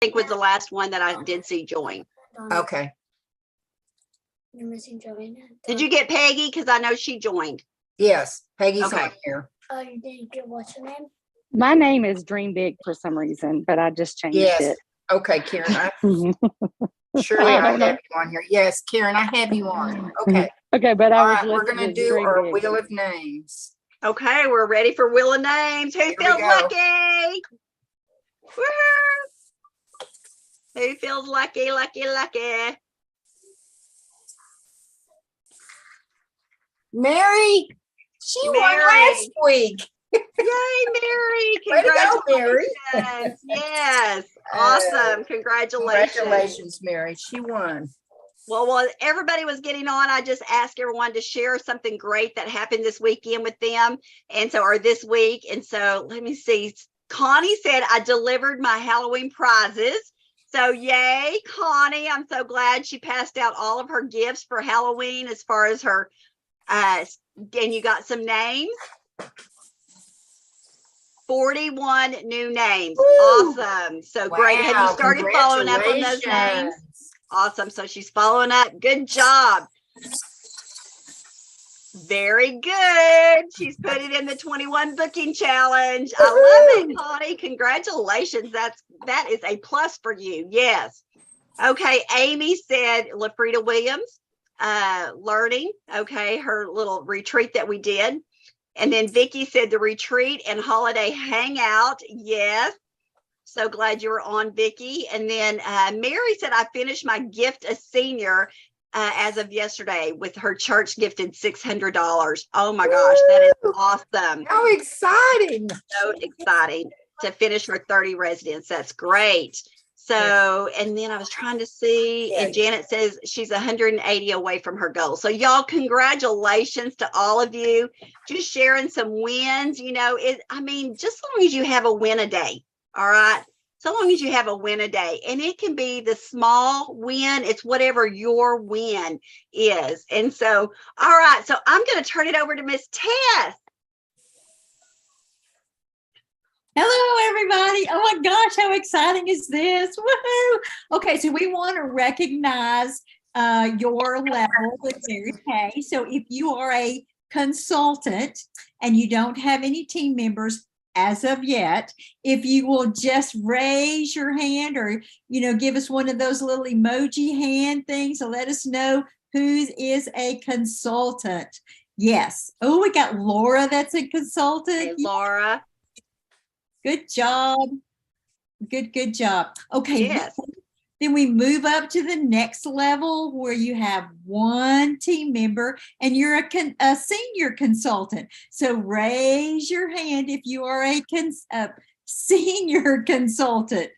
think was the last one that I did see join. Okay. You're missing Joanna. Did you get Peggy? Because I know she joined. Yes, Peggy's Okay. on here. Oh, you didn't get what's her name? My name is Dream Big for some reason, but I just changed Yes. it. Okay, Karen. Surely I I don't know. have you on here. Yes, Karen, I have you on. Okay. Okay, but All I was right, we're listed gonna as do Dream our Big. wheel of names. Okay, we're ready for Wheel of Names. Who Here we feels go. lucky? Woohoo! Who feels lucky, lucky, lucky? Mary, she won Mary. last week. Yay, Mary! Way to go, Mary. Congratulations. Yes, awesome. Congratulations. Congratulations, Mary. She won. Well, while everybody was getting on, I just asked everyone to share something great that happened this weekend with them. And so, or this week. And so let me see. Connie said, I delivered my Halloween prizes. So yay, Connie. I'm so glad she passed out all of her gifts for Halloween as far as her, and you got some names. 41 new names. Woo! Awesome. So great. Have you Wow, started following up on those names? congratulations. Awesome. So she's following up. Good job. Very good. She's put it in the 21 booking challenge. I love it, Connie. Congratulations. That is a plus for you. Yes. Okay. Amy said LaFrida Williams, learning. Okay. Her little retreat that we did. And then Vicky said the retreat and holiday hangout. Yes. So glad you were on, Vicky. And then Mary said, I finished my gift a senior as of yesterday with her church gifted $600. Oh my gosh, that is awesome. How exciting. So exciting to finish her 30 residents. That's great. So, and then I was trying to see, and Janet says she's 180 away from her goal. So y'all, congratulations to all of you. Just sharing some wins, you know, I mean, just as long as you have a win a day. All right. So long as you have a win a day, and it can be the small win. It's whatever your win is. And so, all right. So I'm going to turn it over to Miss Tess. Hello, everybody. Oh my gosh, how exciting is this? Woohoo! Okay, so we want to recognize your level with Mary Kay. So if you are a consultant and you don't have any team members as of yet, if you will just raise your hand or, you know, give us one of those little emoji hand things to let us know who is a consultant. Yes. Oh, we got Laura that's a consultant. Hey, Laura. Good job. Good job. Okay. Yes. Then we move up to the next level where you have one team member and you're a senior consultant. So raise your hand if you are a senior consultant.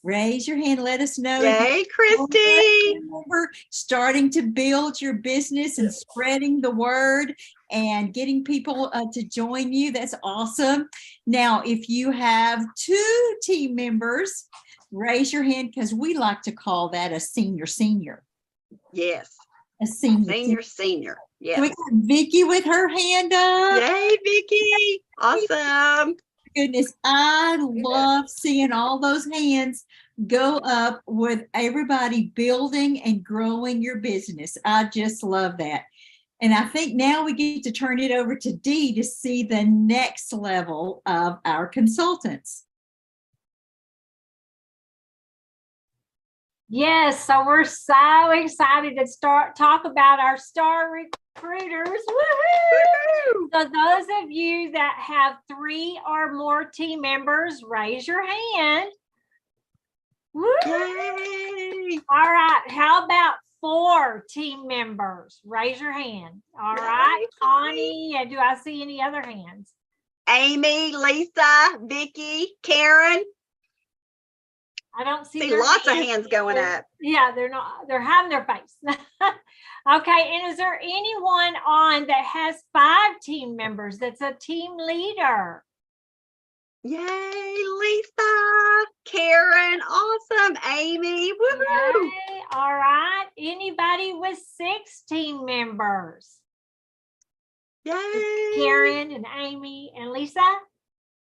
Raise your hand. Let us know. Yay, Christy. Starting to build your business and spreading the word and getting people to join you. That's awesome. Now, if you have two team members, raise your hand because we like to call that a senior. Yes. A senior. Yes. We got Vicky with her hand up. Yay, Vicky. Awesome. Goodness, I love seeing all those hands go up with everybody building and growing your business. I just love that. And I think now we get to turn it over to Dee to see the next level of our consultants. Yes, so we're so excited to talk about our star recruiters. Woohoo! So those of you that have 3 or more team members, raise your hand. Woo! Yay. All right, how about 4 team members? Raise your hand. All right, Connie, do I see any other hands? Amy, Lisa, Vicky, Karen. I don't see Lots of hands going up. Yeah, they're hiding their face. Okay, and is there anyone on that has 5 team members that's a team leader? Yay, Lisa, Karen, awesome, Amy, woohoo. Yay. All right, anybody with 6 team members? Yay. Karen and Amy and Lisa?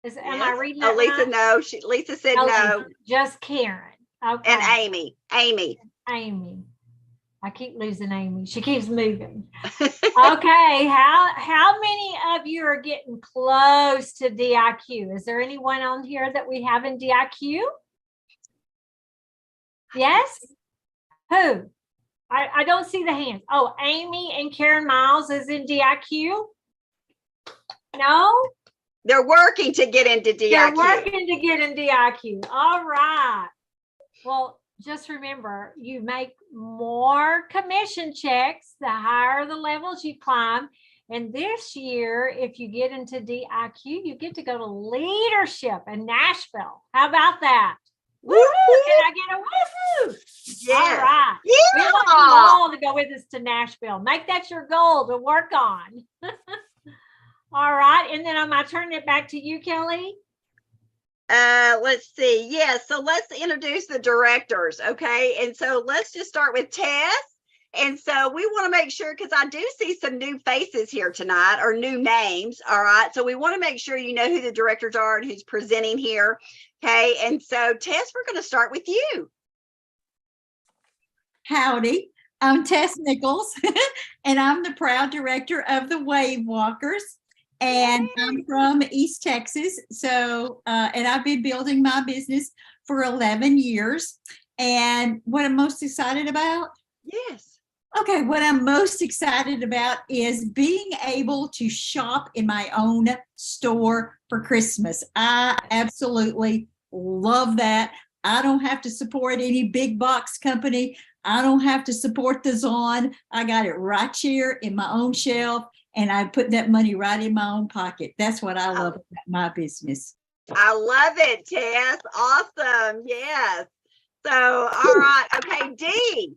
Am I reading that Lisa, right? no. Lisa said no. Just Karen. Okay. And Amy. Amy. I keep losing Amy. She keeps moving. Okay. How many of you are getting close to DIQ? Is there anyone on here that we have in DIQ? Yes? Who? I don't see the hands. Oh, Amy and Karen Miles is in DIQ? No? They're working to get into DIQ. They're working to get in DIQ. All right. Well, just remember, you make more commission checks the higher the levels you climb. And this year, if you get into DIQ, you get to go to leadership in Nashville. How about that? Woo! Can I get a woohoo? Yeah. All right. We want you all to go with us to Nashville. Make that your goal to work on. All right. And then am I turning it back to you, Kelly? Let's see. Yeah, so let's introduce the directors, okay? And so let's just start with Tess. And so we want to make sure, because I do see some new faces here tonight, or new names, all right? So we want to make sure you know who the directors are and who's presenting here, okay? And so Tess, we're going to start with you. Howdy, I'm Tess Nichols, and I'm the proud director of the Wave Walkers. And I'm from East Texas. So, and I've been building my business for 11 years. And what I'm most excited about? Yes. Okay, what I'm most excited about is being able to shop in my own store for Christmas. I absolutely love that. I don't have to support any big box company. I don't have to support the Zon. I got it right here in my own shelf, and I put that money right in my own pocket. That's what I love about my business. I love it, Tess. Awesome. Yes. So, all right. Okay, Dee.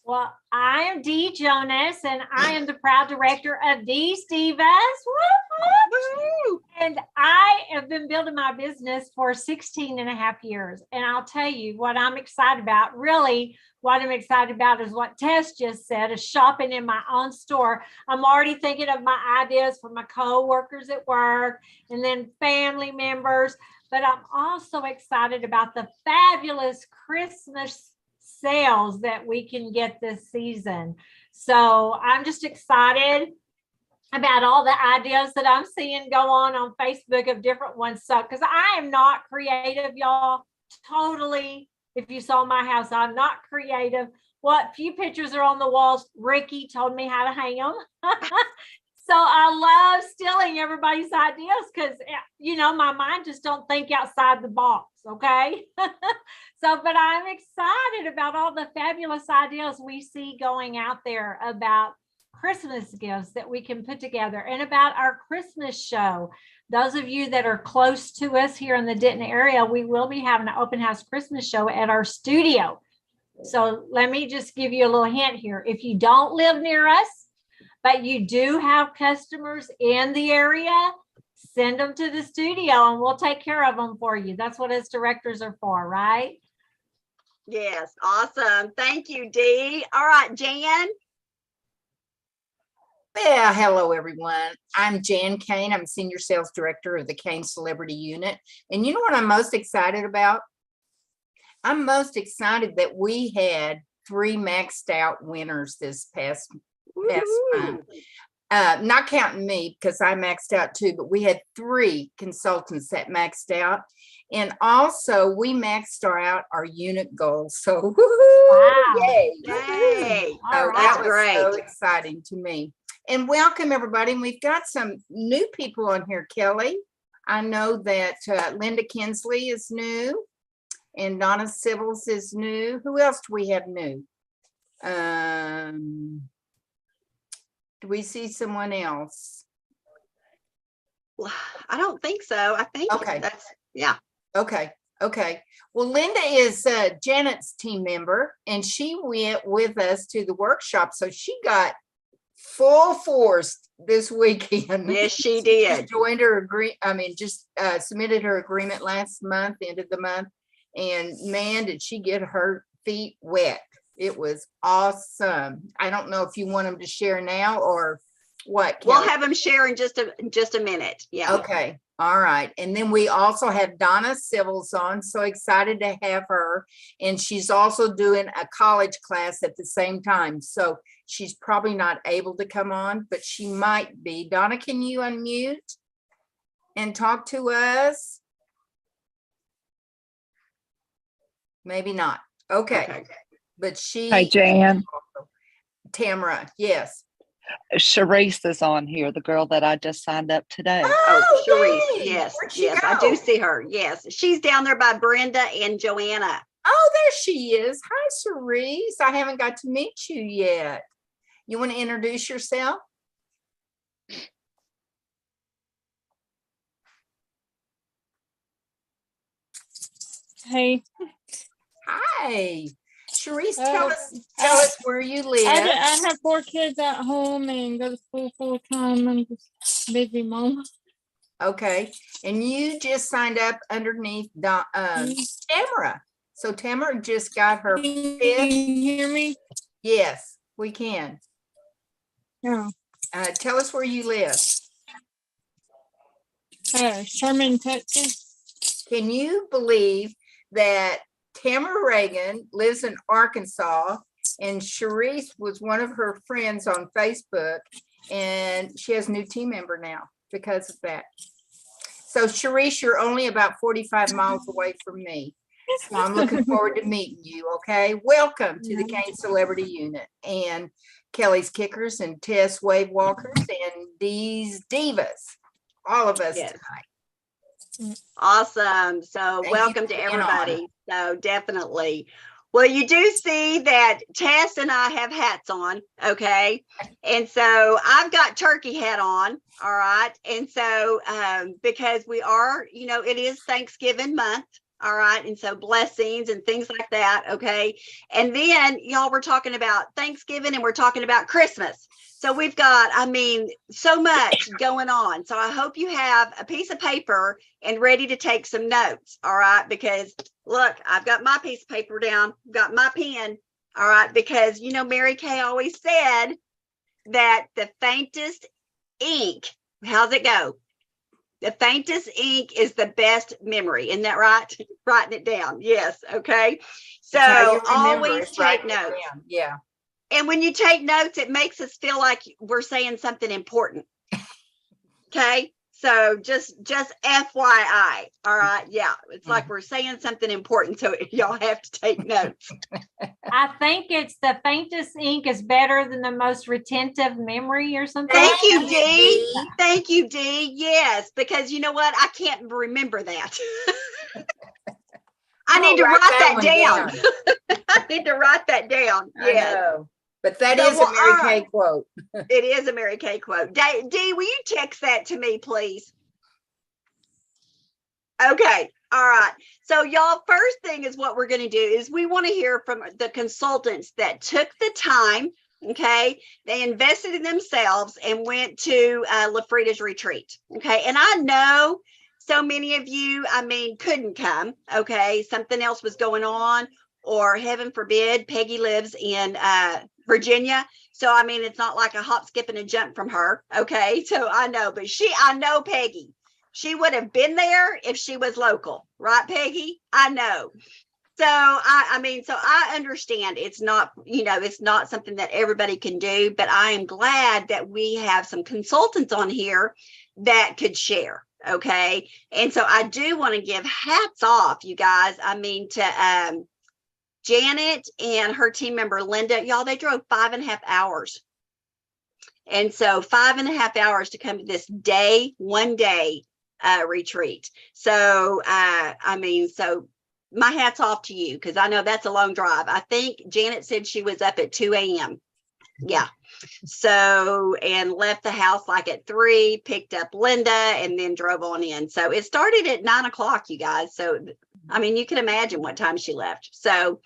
Well, I am Dee Jonas, and I am the proud director of Dee's Divas. Woo! And I have been building my business for 16 and a half years. And I'll tell you what I'm excited about. Really, what I'm excited about is what Tess just said, is shopping in my own store. I'm already thinking of my ideas for my co-workers at work and then family members. But I'm also excited about the fabulous Christmas sales that we can get this season. So I'm just excited about all the ideas that I'm seeing go on Facebook of different ones. So, because I am not creative, y'all, totally. If you saw my house, I'm not creative. What few pictures are on the walls, Ricky told me how to hang them. So I love stealing everybody's ideas because, you know, my mind just don't think outside the box, okay? So, but I'm excited about all the fabulous ideas we see going out there about Christmas gifts that we can put together, and about our Christmas show. Those of you that are close to us here in the Denton area, we will be having an open house Christmas show at our studio. So let me just give you a little hint here. If you don't live near us, but you do have customers in the area, send them to the studio and we'll take care of them for you. That's what us directors are for, right? Yes. Awesome. Thank you, Dee. All right, Jan. Yeah, hello everyone. I'm Jan Kane. I'm Senior Sales Director of the Kane Celebrity Unit. And you know what I'm most excited about? I'm most excited that we had 3 maxed out winners this past month. Not counting me, because I maxed out too, but we had 3 consultants that maxed out. And also we maxed out our unit goals. So Wow. yay. Yay. All So right. that was Great. so exciting to me. And welcome everybody. And we've got some new people on here, Kelly. I know that Linda Kinsley is new and Donna Sibbles is new. Who else do we have new? Do we see someone else? Well, I don't think so. I think Okay. that's, yeah. Okay. Well, Linda is Janet's team member, and she went with us to the workshop. So she got full force this weekend. Yes, she Just did. joined her submitted her agreement last month, end of the month. And man, did she get her feet wet. It was awesome. I don't know if you want them to share now or What, We'll Kelly? have them share in just a minute. Yeah. Okay, all right. And then we also have Donna Civils on. So excited to have her. And she's also doing a college class at the same time. So she's probably not able to come on, but she might be. Donna, can you unmute and talk to us? Maybe not. Okay. Okay. But she. Hey, Jan, Tamara, yes. Sharice is on here, the girl that I just signed up today. Oh, Sharice. yay! Yes. Where'd she Yes. I do go? see her. Yes. She's down there by Brenda and Joanna. Oh, there she is. Hi, Cerise. I haven't got to meet you yet. You want to introduce yourself? Hey, Hi. Cerise, tell us where you live. I have 4 kids at home and go to school full time. I'm just busy mom. Okay. And you just signed up underneath Tamara. So Tamara just got her Can you fifth. hear me? Yes, we can. No. Tell us where you live. Sherman, Texas. Can you believe that Tamara Reagan lives in Arkansas and Sharice was one of her friends on Facebook and she has a new team member now because of that. So Sharice, you're only about 45 miles away from me. So I'm looking forward to meeting you, okay? Welcome to the Kane Celebrity Unit and Kelly's Kickers and Tess Wave Walkers and these divas, all of us Yes. tonight. Awesome. So Thank you welcome for to being on. everybody. So definitely. Well, you do see that Tess and I have hats on, okay? And so I've got turkey hat on, all right? And so because we are, it is Thanksgiving month, all right? And so blessings and things like that, okay? And then y'all were talking about Thanksgiving and we're talking about Christmas. So we've got, so much going on. So I hope you have a piece of paper and ready to take some notes. All right. Because look, I've got my piece of paper down, got my pen. All right. Because, Mary Kay always said that the faintest ink, how's it go? The faintest ink is the best memory. Isn't that right? Writing it down. Yes. Okay. So That's how you remember always it, take write it notes. down. Yeah. And when you take notes, it makes us feel like we're saying something important. Okay. So just FYI. All right. Yeah. It's like we're saying something important. So y'all have to take notes. I think it's the faintest ink is better than the most retentive memory or something. Thank you, like that. Dee. Thank you, Dee. Yes. Because you know what? I can't remember that. I need to write that one down. I need to write that down. I Yes. know. But that So, is a well, Mary all Kay right. quote. It is a Mary Kay quote. Dee, will you text that to me, please? Okay. All right. So y'all, first thing is what we're going to do is we want to hear from the consultants that took the time. Okay. They invested in themselves and went to LaFrida's retreat. Okay. And I know so many of you, couldn't come. Okay. Something else was going on, or heaven forbid, Peggy lives in Virginia. So, it's not like a hop, skip, and a jump from her. Okay. So I know, but I know Peggy. She would have been there if she was local, right, Peggy? I know. So I understand it's not, it's not something that everybody can do, but I am glad that we have some consultants on here that could share. Okay. And so I do want to give hats off, you guys. To Janet and her team member, Linda, y'all, they drove 5.5 hours. And so 5.5 hours to come to this one day retreat. So, so my hat's off to you, because I know that's a long drive. I think Janet said she was up at 2 a.m. Yeah. So, and left the house like at 3, picked up Linda, and then drove on in. So it started at 9 o'clock, you guys. So, you can imagine what time she left. So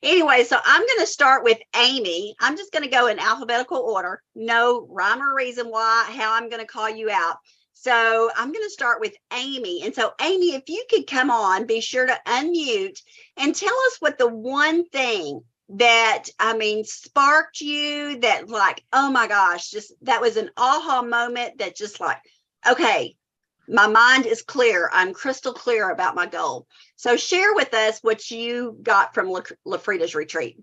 anyway, so I'm going to start with Amy. I'm just going to go in alphabetical order. No rhyme or reason how I'm going to call you out. So I'm going to start with Amy. And so Amy, if you could come on, be sure to unmute and tell us what the one thing that, I mean, sparked you that like, oh my gosh, just that was an aha moment that just like, okay, my mind is clear. I'm crystal clear about my goal. So share with us what you got from LaFrida's retreat.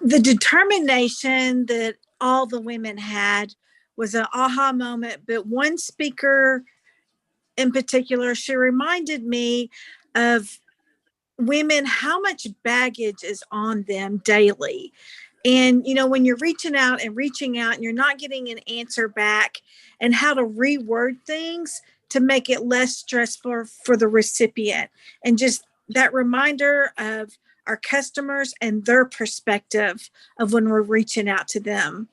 The determination that all the women had was an aha moment. But one speaker in particular, she reminded me of women, how much baggage is on them daily. And, you know, when you're reaching out and you're not getting an answer back, and how to reword things to make it less stressful for the recipient. And just that reminder of our customers and their perspective of when we're reaching out to them.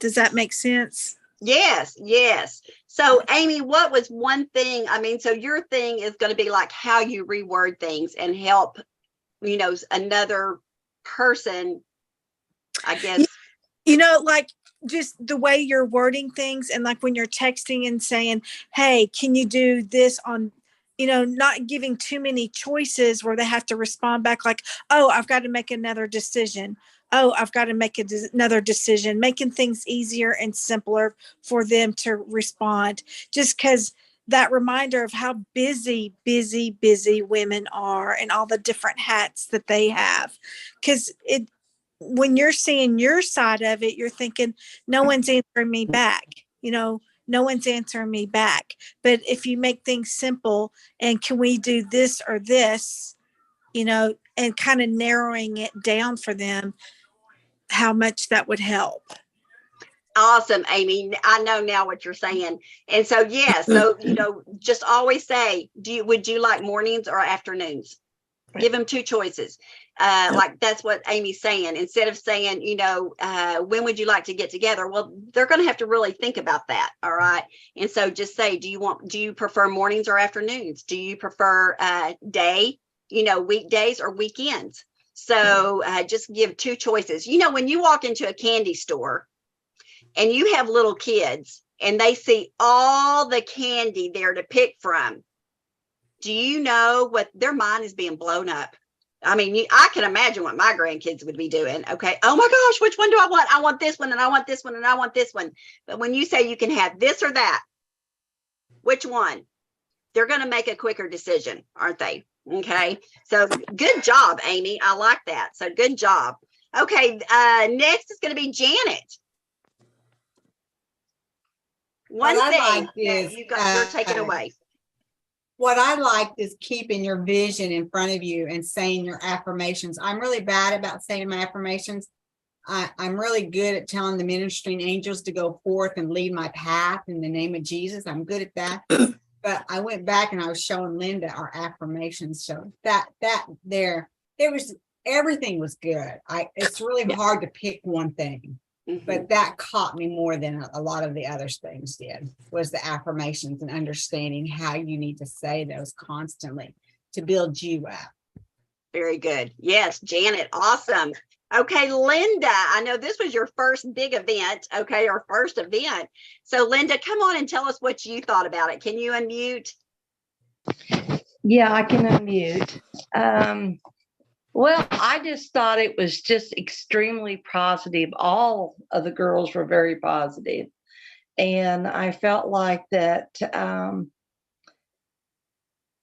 Does that make sense? Yes, yes. So Amy, what was one thing? I mean, so your thing is going to be like how you reword things and help, you know, another person, I guess. You know, like just the way you're wording things, and like when you're texting and saying, hey, can you do this on, you know, not giving too many choices where they have to respond back like, oh, I've got to make another decision. Oh, I've got to make another decision, making things easier and simpler for them to respond. Just because that reminder of how busy women are and all the different hats that they have. Because when you're seeing your side of it, you're thinking, no one's answering me back. You know, no one's answering me back. But if you make things simple and can we do this or this, you know, and kind of narrowing it down for them, how much that would help. Awesome, Amy. I know now what you're saying. And so, yeah, so, you know, just always say, would you like mornings or afternoons? Right. Give them two choices. Like that's what Amy's saying. Instead of saying, you know, when would you like to get together? Well, they're going to have to really think about that. All right. And so just say, do you prefer mornings or afternoons? Do you prefer day, you know, weekdays or weekends? So just give two choices. You know, when you walk into a candy store and you have little kids and they see all the candy there to pick from, do you know what their mind is being blown up? I mean, I can imagine what my grandkids would be doing. Okay. Oh my gosh, which one do I want? I want this one and I want this one and I want this one. But when you say you can have this or that, which one? They're going to make a quicker decision, aren't they? Okay. So good job, Amy. I like that. So good job. Okay. Next is going to be Janet. One what thing I liked is, you're taking away. What I liked is keeping your vision in front of you and saying your affirmations. I'm really bad about saying my affirmations. I'm really good at telling the ministering angels to go forth and lead my path in the name of Jesus. I'm good at that. But I went back and I was showing Linda our affirmations. So everything was good. It's really hard to pick one thing. But that caught me more than a lot of the other things did, was the affirmations and understanding how you need to say those constantly to build you up. Very good. Yes, Janet. Awesome. Okay, Linda, I know this was your first big event. Okay, our first event. So Linda, come on and tell us what you thought about it. Can you unmute? Yeah, I can unmute. Well, I just thought it was just extremely positive. All of the girls were very positive. And I felt like that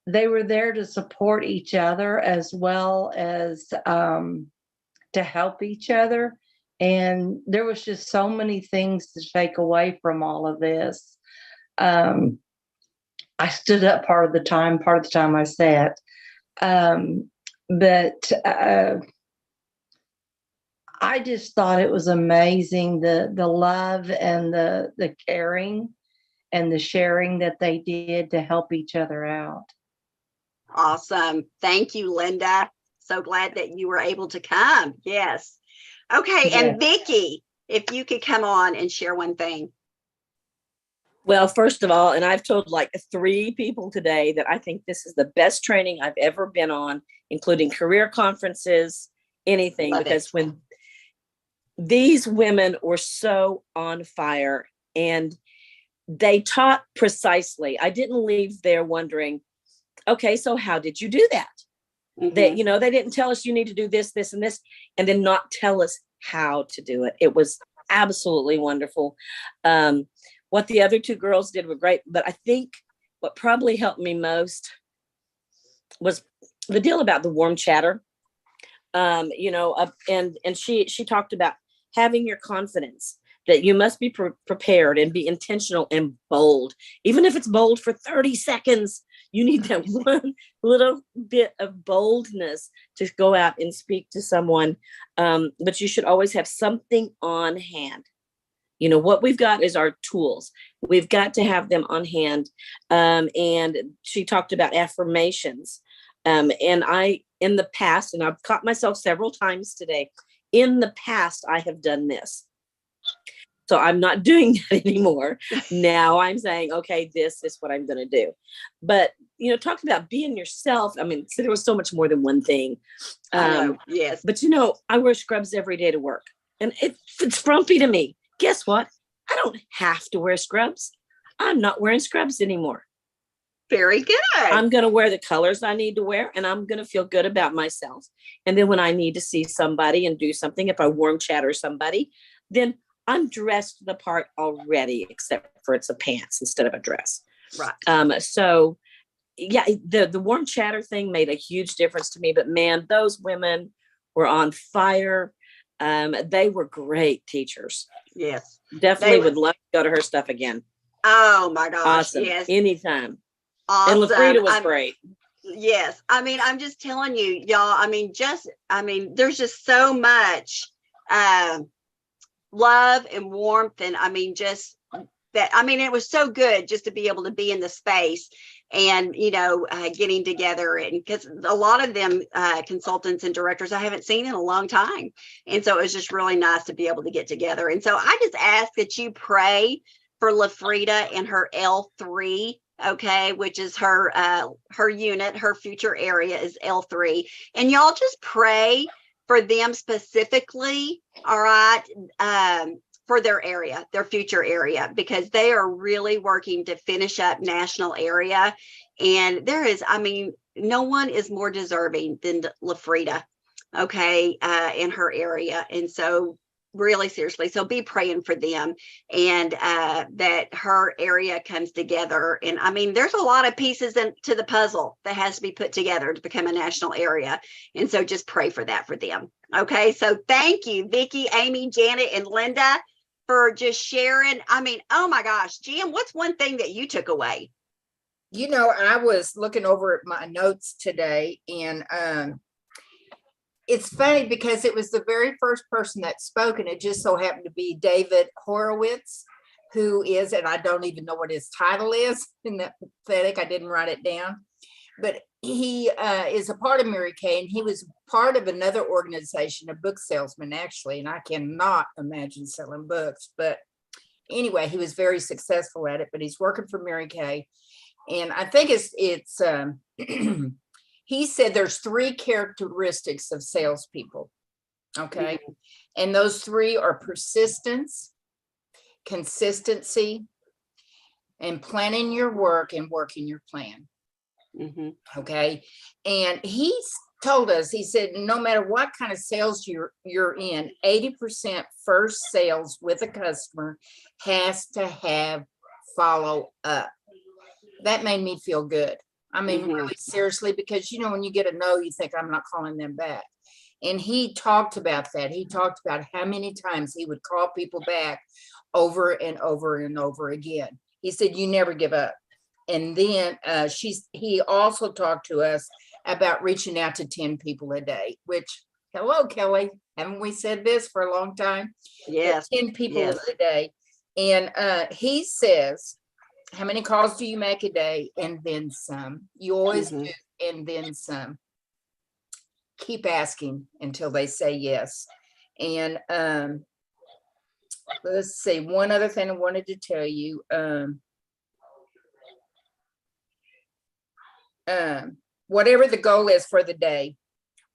they were there to support each other as well as to help each other. And there was just so many things to take away from all of this. I stood up part of the time I sat. But I just thought it was amazing, the love and the caring and the sharing that they did to help each other out. Awesome. Thank you, Linda. So glad that you were able to come. Yes. Okay. Yeah. And Vicki, if you could come on and share one thing. Well, first of all, and I've told like 3 people today that I think this is the best training I've ever been on, including career conferences, anything, Love because it. when these women were so on fire and they taught precisely, I didn't leave there wondering, okay, so how did you do that? They, you know, they didn't tell us you need to do this, this, and this, and then not tell us how to do it. It was absolutely wonderful. What the other two girls did were great, but I think what probably helped me most was the deal about the warm chatter. You know, and she talked about having your confidence, that you must be prepared and be intentional and bold. Even if it's bold for 30 seconds, you need that one little bit of boldness to go out and speak to someone. But you should always have something on hand. You know, what we've got is our tools. We've got to have them on hand. And she talked about affirmations. And in the past, and I've caught myself several times today, in the past, I have done this. So I'm not doing that anymore. Now I'm saying, okay, this is what I'm going to do. But, you know, talking about being yourself. I mean, so there was so much more than one thing. Yes. But, you know, I wear scrubs every day to work. And it's frumpy to me. Guess what? I don't have to wear scrubs. I'm not wearing scrubs anymore. Very good. I'm going to wear the colors I need to wear, and I'm going to feel good about myself. And then when I need to see somebody and do something, if I warm chatter somebody, then I'm dressed the part already, except for it's a pants instead of a dress. Right. So yeah, the warm chatter thing made a huge difference to me, but man, those women were on fire. They were great teachers. Yes. Definitely would love to go to her stuff again. Oh my gosh. Awesome. Yes. Anytime. Awesome. And LaFrida was great. Yes. I mean, I'm just telling you, y'all, I mean, there's just so much love and warmth. And I mean, just that, I mean, it was so good just to be able to be in the space and, you know, getting together. And because a lot of them consultants and directors I haven't seen in a long time. And so it was just really nice to be able to get together. And so I just ask that you pray for LaFrida and her L3. Okay, which is her unit, her future area is L3. And y'all just pray for them specifically, all right, for their area, their future area, because they are really working to finish up national area. And there is, I mean, no one is more deserving than LaFrida, okay, in her area. And so really seriously, so be praying for them and that her area comes together. And I mean, there's a lot of pieces to the puzzle that has to be put together to become a national area. And so just pray for that for them. Okay, so thank you, Vicki, Amy, Janet, and Linda for just sharing. I mean, oh my gosh, Jim, what's one thing that you took away? You know, I was looking over at my notes today, and it's funny because it was the very first person that spoke, and it just so happened to be David Horowitz, who is, and I don't even know what his title is in that pathetic, I didn't write it down, but he is a part of Mary Kay, and he was part of another organization, a book salesman actually, and I cannot imagine selling books, but anyway, he was very successful at it, but he's working for Mary Kay, and I think it's he said there's 3 characteristics of salespeople. Okay. Mm-hmm. And those 3 are persistence, consistency, and planning your work and working your plan. Mm-hmm. Okay. And he told us, he said, no matter what kind of sales you're in, 80% first sales with a customer has to have follow up. That made me feel good. I mean, really seriously, because, you know, when you get a no, you think I'm not calling them back. And he talked about that. He talked about how many times he would call people back over and over and over again. He said, you never give up. And then he also talked to us about reaching out to 10 people a day, which, hello, Kelly, haven't we said this for a long time? Yes. 10 people a day. And he says, how many calls do you make a day? And then some. You always do, and then some. Keep asking until they say yes. And let's see, one other thing I wanted to tell you. Whatever the goal is for the day,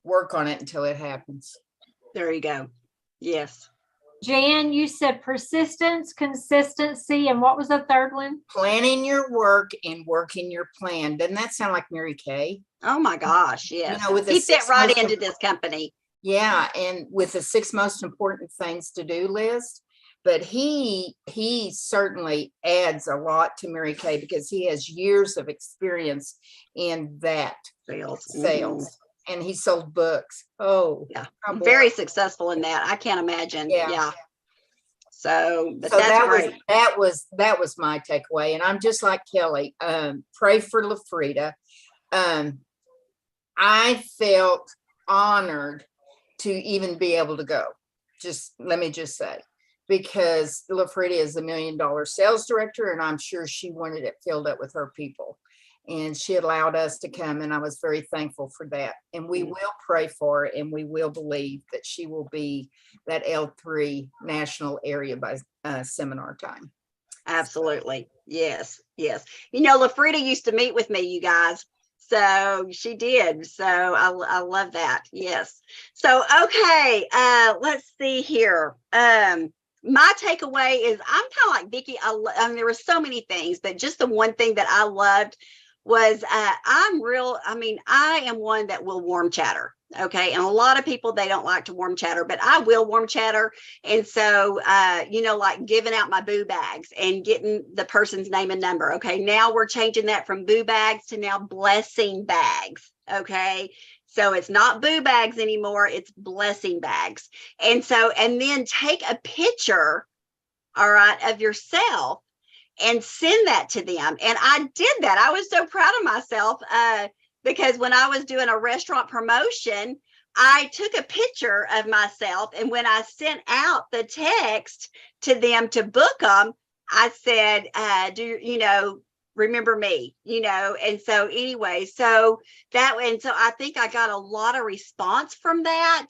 work on it until it happens. There you go. Yes. Jan, you said persistence, consistency, and what was the third one? Planning your work and working your plan. Doesn't that sound like Mary Kay? Oh my gosh, yes. know, with the He fit 6 right most into this company. Yeah, and with the 6 most important things to do list. But he certainly adds a lot to Mary Kay because he has years of experience in that sales. And he sold books. Oh, Yeah, boy. very successful in that. I can't imagine. Yeah. Yeah. So, but So that's that great. that was my takeaway. And I'm just like Kelly. Pray for LaFrida. I felt honored to even be able to go. Let me just say, because LaFrida is $1 million sales director, and I'm sure she wanted it filled up with her people. And she allowed us to come, and I was very thankful for that. And we will pray for her, and we will believe that she will be that L3 national area by seminar time. Absolutely. Yes. Yes. You know, LaFrida used to meet with me, you guys. So she did. So I love that. Yes. So, okay. Let's see here. My takeaway is I'm kind of like Vicki. I mean, there were so many things, but just the one thing that I loved was I am one that will warm chatter. Okay. And a lot of people, they don't like to warm chatter, but I will warm chatter. And so, like giving out my boo bags and getting the person's name and number. Okay. Now we're changing that from boo bags to now blessing bags. Okay. So it's not boo bags anymore. It's blessing bags. And then take a picture, all right, of yourself and send that to them. And I did that. I was so proud of myself because when I was doing a restaurant promotion, I took a picture of myself. And when I sent out the text to them to book them, I said, remember me, and so anyway, so I think I got a lot of response from that,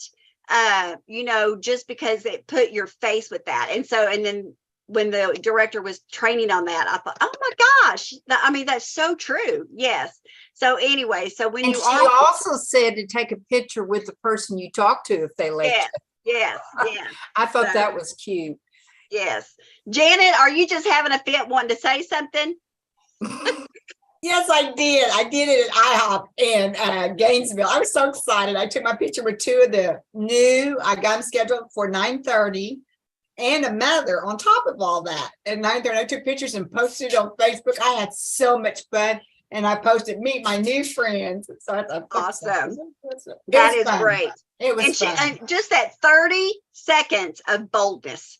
just because it put your face with that. And then when the director was training on that, I thought, oh my gosh, that's so true. Yes. So anyway, so when she also said to take a picture with the person you talk to if they let you. Yes. I thought that was cute. Yes. Janet, are you just having a fit wanting to say something? Yes, I did. I did it at IHOP in Gainesville. I was so excited. I took my picture with 2 of the new. I got them scheduled for 9:30, and a mother on top of all that. At 9:30, I took pictures and posted it on Facebook. I had so much fun, and I posted meet my new friends. So I thought, awesome. That is fun. Great. It was fun. And just that 30 seconds of boldness.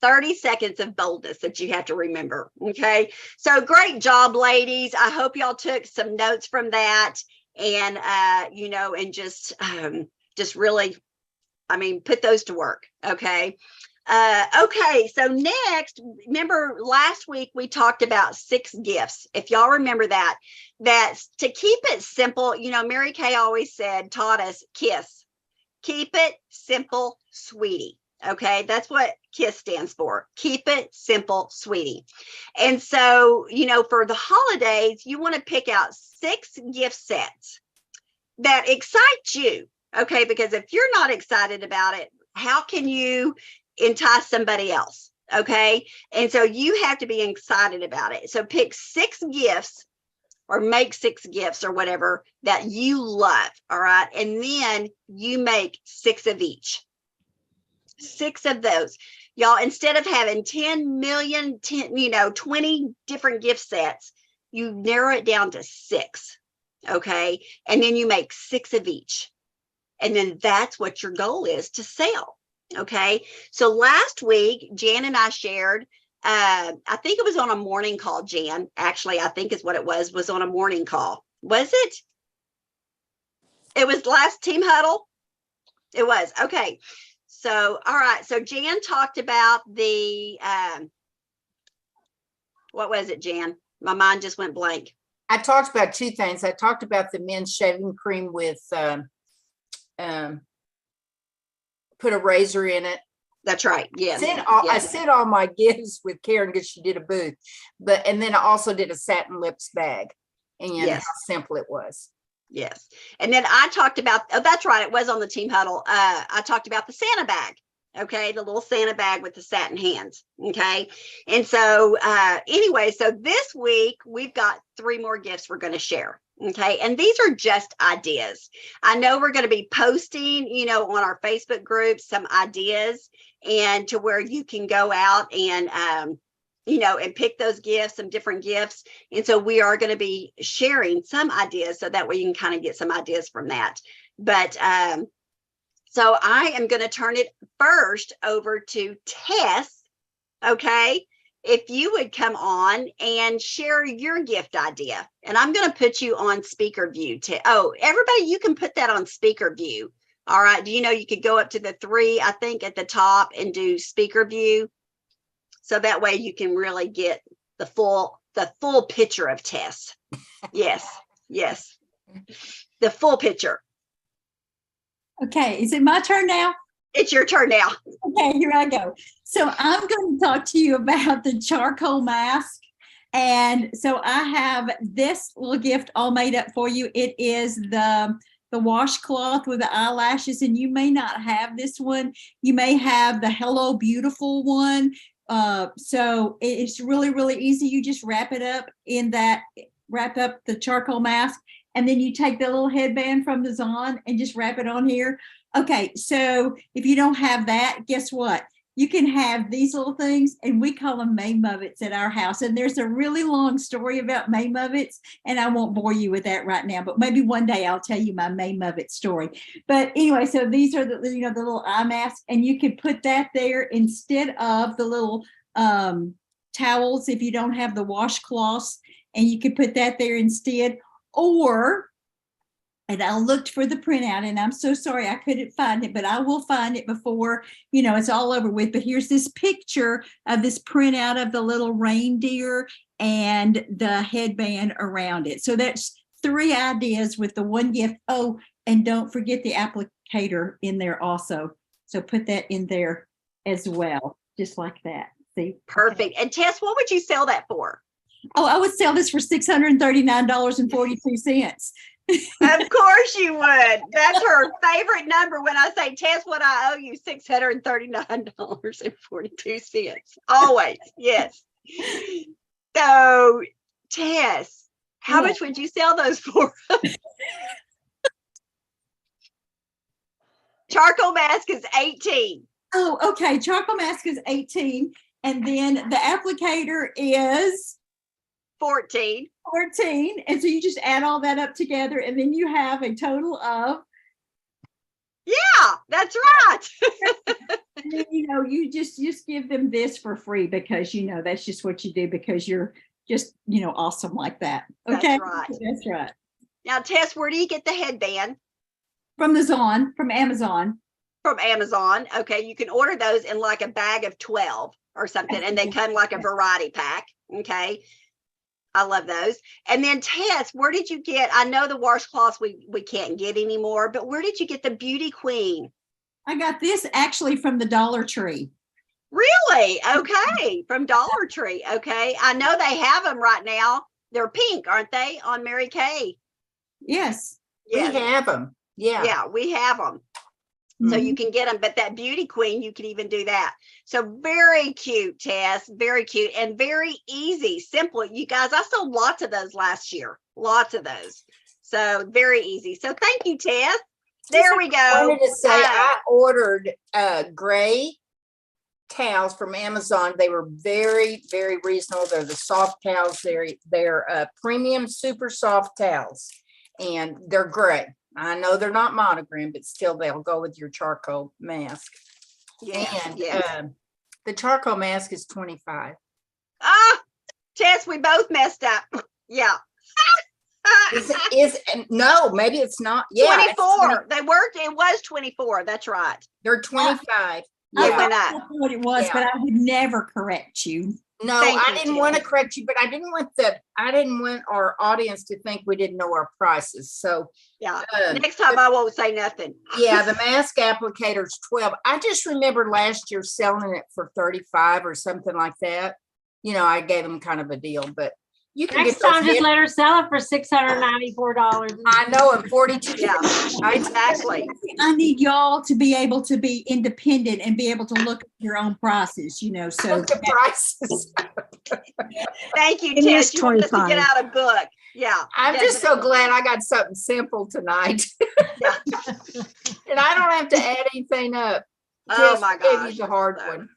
30 seconds of boldness that you have to remember. Okay. So great job, ladies. I hope y'all took some notes from that and, and just really, put those to work. Okay. Okay. So next, remember last week we talked about 6 gifts. If y'all remember that's to keep it simple. Mary Kay always taught us KISS. Keep it simple, sweetie. Okay, that's what KISS stands for. Keep it simple, sweetie. And so, for the holidays, you want to pick out 6 gift sets that excite you. Okay, because if you're not excited about it, how can you entice somebody else? Okay, and so you have to be excited about it. So pick 6 gifts or make 6 gifts or whatever that you love. All right, and then you make 6 of each. 6 of those, y'all. Instead of having 20 different gift sets, you narrow it down to 6. Okay. And then you make 6 of each. And then that's what your goal is to sell. Okay. So last week, Jan and I shared, I think it was on a morning call, Jan, actually, I think is what it was on a morning call. Was it? It was last team huddle. It was. Okay. So, all right. So Jan talked about the, what was it, Jan? My mind just went blank. I talked about 2 things. I talked about the men's shaving cream with, put a razor in it. That's right. Yes. I sent all my gifts with Karen because she did a booth, and then I also did a satin lips bag and how simple it was. Yes. And then I talked about, that's right. It was on the team huddle. I talked about the Santa bag. Okay, the little Santa bag with the satin hands. Okay, and so anyway, so this week we've got 3 more gifts we're going to share. Okay, and these are just ideas. I know we're going to be posting, on our Facebook group some ideas, and to where you can go out and and pick those gifts, some different gifts. And so we are going to be sharing some ideas so that way you can kind of get some ideas from that. But so I am going to turn it first over to Tess. Okay, if you would come on and share your gift idea, and I'm going to put you on speaker view. Oh, everybody, you can put that on speaker view. All right. Do you know you could go up to the 3, I think, at the top and do speaker view? So that way you can really get the full picture of Tess. Yes. The full picture. Okay, is it my turn now? It's your turn now. Okay, here I go. So I'm going to talk to you about the charcoal mask. And so I have this little gift all made up for you. It is the washcloth with the eyelashes, and you may not have this one. You may have the Hello Beautiful one. So it's really, really easy. You just wrap up the charcoal mask, and then you take the little headband from the Zon and just wrap it on here. Okay, so if you don't have that, guess what? You can have these little things, and we call them May Muppets at our house. And there's a really long story about May Muppets, and I won't bore you with that right now, but maybe one day I'll tell you my May Muppet story. But anyway, so these are the little eye masks, and you can put that there instead of the little towels if you don't have the washcloths, and you could put that there instead. And I looked for the printout, and I'm so sorry I couldn't find it, but I will find it before, it's all over with. But here's this picture of this printout of the little reindeer and the headband around it. So that's 3 ideas with the one gift. Oh, and don't forget the applicator in there also. So put that in there as well, just like that. See? Perfect. And Tess, what would you sell that for? Oh, I would sell this for $639.42. Of course you would. That's her favorite number when I say, Tess, what I owe you, $639.42. Always. Yes. So, Tess, how much would you sell those for? Charcoal mask is 18. Oh, okay. Charcoal mask is 18. And then the applicator is 14. And so you just add all that up together, and then you have a total of. Yeah, that's right. And then, you just give them this for free because, that's just what you do because you're just, awesome like that. Okay. That's right. That's right. Now, Tess, where do you get the headband? From the Zon, from Amazon. From Amazon. Okay. You can order those in like a bag of 12 or something, and they come like a variety pack. Okay. I love those. And then Tess, where did you get, I know the washcloths we can't get anymore, but where did you get the Beauty Queen? I got this actually from the Dollar Tree. Really? Okay. From Dollar Tree. Okay. I know they have them right now. They're pink, aren't they, on Mary Kay? Yes. We have them. Yeah. Yeah, we have them. So you can get them, but that Beauty Queen, you can even do that. So very cute, Tess, very cute and very easy, simple. You guys, I sold lots of those last year, lots of those. So very easy. So thank you, Tess. There we go. I wanted to say I ordered gray towels from Amazon. They were very, very reasonable. They're the soft towels. They're premium super soft towels, and they're gray. I know they're not monogram, but still they'll go with your charcoal mask. And the charcoal mask is $25. Tess, we both messed up. Yeah. No, maybe it's not. Yeah, 24. They worked. It was 24. That's right. They're 25. I went up. What it was, but I would never correct you. No, I didn't want to correct you, but I didn't want our audience to think we didn't know our prices. So yeah, next time I won't say nothing. Yeah, the mask applicator is 12. I just remember last year selling it for 35 or something like that. I gave them kind of a deal, but You can Next get those time, just hand- let her sell it for $694. I know, and 42. Yeah, exactly. I need y'all to be able to be independent and be able to look at your own prices, you know, so. Look at prices. Thank you, It is Tess. You want us to 25. get out a book. Yeah. I'm just so glad I got something simple tonight. Yeah. And I don't have to add anything up. Oh Tess my gave gosh. you the hard So- one.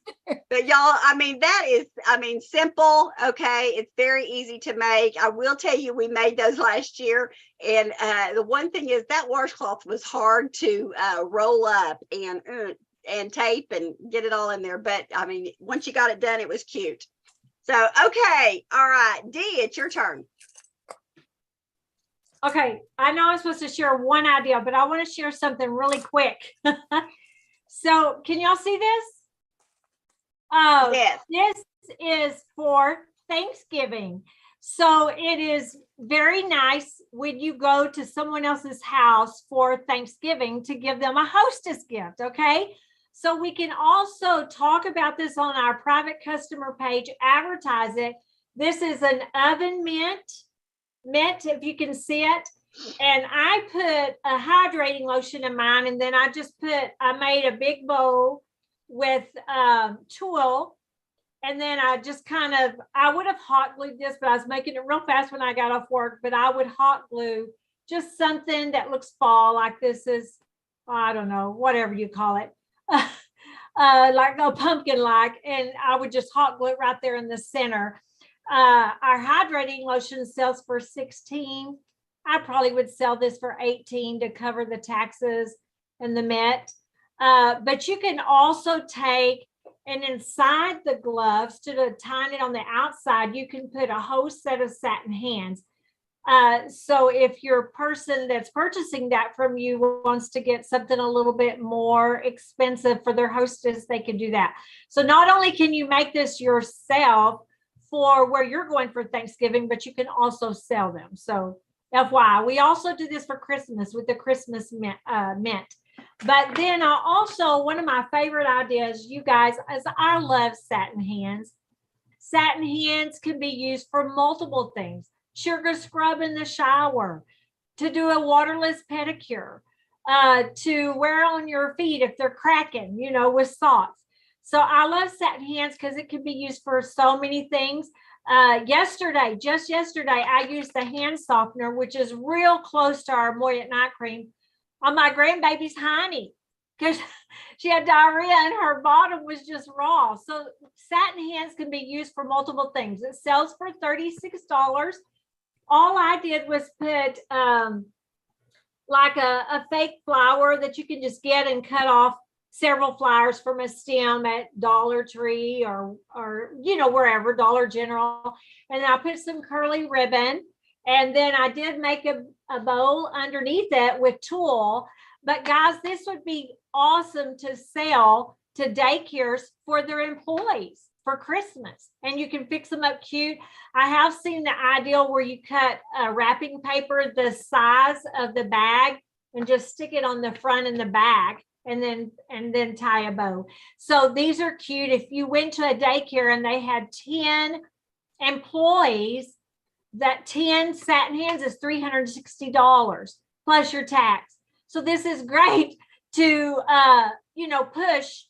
But y'all, I mean, that is, I mean, simple. Okay. It's very easy to make. I will tell you, we made those last year. And the one thing is that washcloth was hard to roll up and tape and get it all in there. But I mean, once you got it done, it was cute. So, okay. All right. Dee, it's your turn. Okay, I know I'm supposed to share one idea, but I want to share something really quick. So can y'all see this? Yes. This is for Thanksgiving. So it is very nice when you go to someone else's house for Thanksgiving to give them a hostess gift, okay? So we can also talk about this on our private customer page, advertise it. This is an oven mint, if you can see it. And I put a hydrating lotion in mine, and then I made a big bowl with tulle. And then I just I would have hot glued this, but I was making it real fast when I got off work, but I would hot glue just something that looks fall, like this is, I don't know, whatever you call it, like a pumpkin like, and I would just hot glue it right there in the center. Our hydrating lotion sells for $16. I probably would sell this for $18 to cover the taxes and the mint. But you can also take, and inside the gloves, to tie it on the outside, you can put a whole set of satin hands. So if your person that's purchasing that from you wants to get something a little bit more expensive for their hostess, they can do that. So not only can you make this yourself for where you're going for Thanksgiving, but you can also sell them. So FYI, we also do this for Christmas with the Christmas mint. But then one of my favorite ideas, you guys, is I love satin hands. Satin hands can be used for multiple things. Sugar scrub in the shower, to do a waterless pedicure, to wear on your feet if they're cracking, with socks. So I love satin hands because it can be used for so many things. Just yesterday, I used the hand softener, which is real close to our Moyet night cream, on my grandbaby's hiney, because she had diarrhea and her bottom was just raw. So satin hands can be used for multiple things. It sells for $36. All I did was put like a fake flower that you can just get and cut off several flowers from a stem at Dollar Tree or wherever, Dollar General. And I put some curly ribbon, and then I did make a bowl underneath it with tulle. But guys, this would be awesome to sell to daycares for their employees for Christmas, and you can fix them up cute. I have seen the ideal where you cut wrapping paper the size of the bag and just stick it on the front and the back, and then tie a bow. So these are cute. If you went to a daycare and they had 10 employees, that 10 satin hands is $360 plus your tax. So this is great to push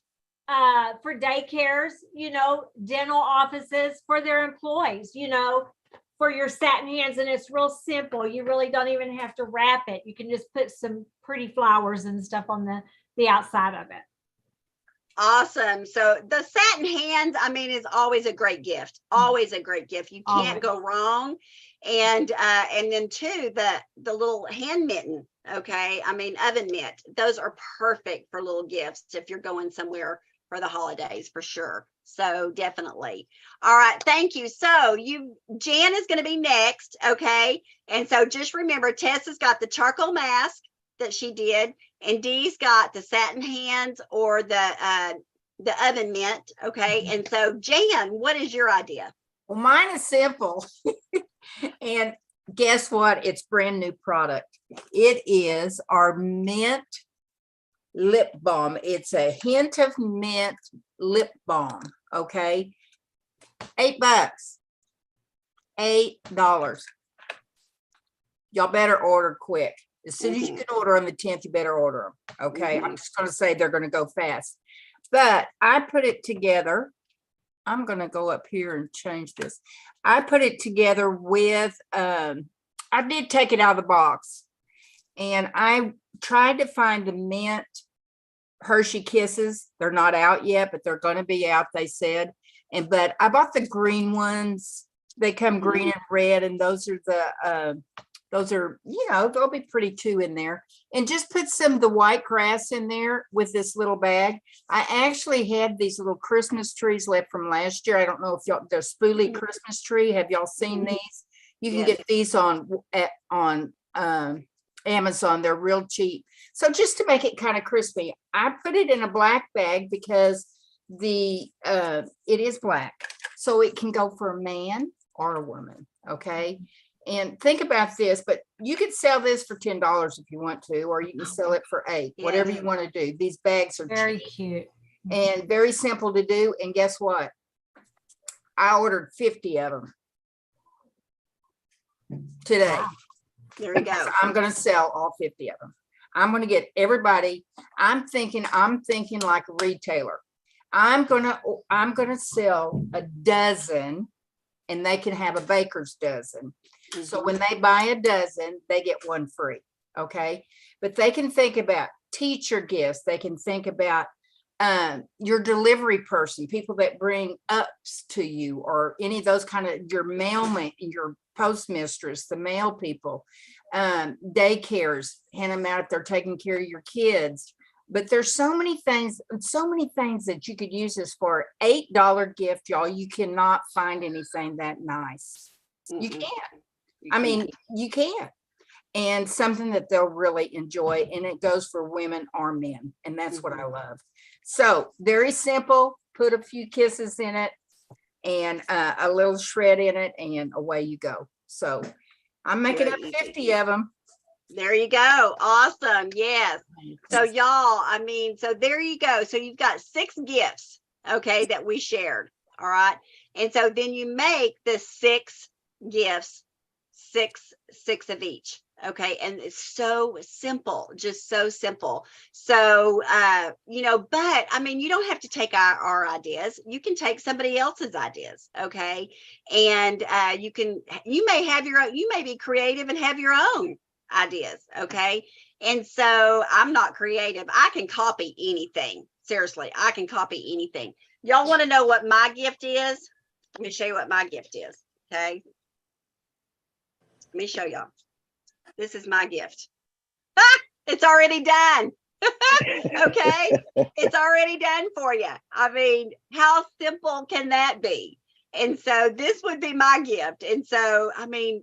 for daycares, dental offices, for their employees, for your satin hands. And it's real simple. You really don't even have to wrap it. You can just put some pretty flowers and stuff on the outside of it. Awesome. So the satin hands, I mean, is always a great gift. Always a great gift. You can't go wrong. And then too, the little hand mitten. Okay. I mean, oven mitt. Those are perfect for little gifts if you're going somewhere for the holidays, for sure. So definitely. All right. Thank you. So Jan is going to be next. Okay. And so just remember, Tessa's got the charcoal mask that she did, and Dee's got the satin hands or the oven mitt. Okay. And so Jan, what is your idea? Well, mine is simple. And guess what? It's brand new product. It is our mint lip balm. It's a hint of mint lip balm. Okay. $8. $8. Y'all better order quick. As soon as you can order on the 10th, you better order them. Okay. I'm just going to say they're going to go fast. But I put it together. I'm going to go up here and change this. I put it together with, I did take it out of the box. And I tried to find the mint Hershey Kisses. They're not out yet, but they're going to be out, they said. But I bought the green ones. They come green and red, and those are, you know, they'll be pretty too in there. And just put some of the white grass in there with this little bag. I actually had these little Christmas trees left from last year. I don't know if y'all, the Spoolie Christmas tree, have y'all seen these? You can get these on Amazon. They're real cheap. So just to make it kind of crispy, I put it in a black bag because it is black. So it can go for a man or a woman. Okay. And think about this, but you could sell this for $10 if you want to, or you can sell it for $8, whatever you want to do. These bags are Very cheap cute. and very simple to do. And guess what? I ordered 50 of them today. There you go. I'm going to sell all 50 of them. I'm going to get everybody. I'm thinking like a retailer. I'm going to sell a dozen, and they can have a baker's dozen. So when they buy a dozen, they get one free. Okay. But they can think about teacher gifts. They can think about your delivery person, people that bring ups to you, or any of those kind of, your mailman, your postmistress, the mail people, daycares, hand them out if they're taking care of your kids. But there's so many things that you could use this for. $8 gift, y'all. You cannot find anything that nice. You can't. I mean, you can't. And something that they'll really enjoy, and it goes for women or men, and that's what I love. So very simple. Put a few kisses in it and a little shred in it, and away you go. So I'm making up 50 of them. There you go. Awesome. Yes. So y'all, I mean, so there you go. So you've got 6 gifts, okay, that we shared. All right. And so then you make the 6 gifts, six of each. Okay. And it's so simple, just so simple. So, you know, but I mean, you don't have to take our ideas. You can take somebody else's ideas. Okay. And you may have your own, you may be creative and have your own ideas. Okay. And so I'm not creative. I can copy anything. Seriously, I can copy anything. Y'all want to know what my gift is? Let me show you what my gift is. Okay. Let me show y'all. This is my gift. It's already done. Okay. It's already done for you. I mean, how simple can that be? And so this would be my gift. And so, I mean,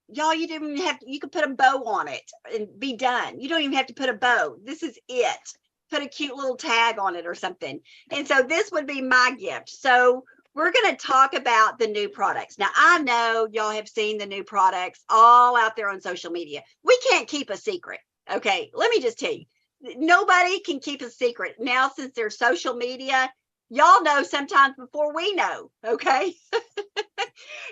y'all, you didn't have to, you could put a bow on it and be done. You don't even have to put a bow. This is it. Put a cute little tag on it or something. And so this would be my gift. So we're going to talk about the new products. Now, I know y'all have seen the new products all out there on social media. We can't keep a secret. Okay. Let me just tell you, nobody can keep a secret now since there's social media. Y'all know sometimes before we know. Okay.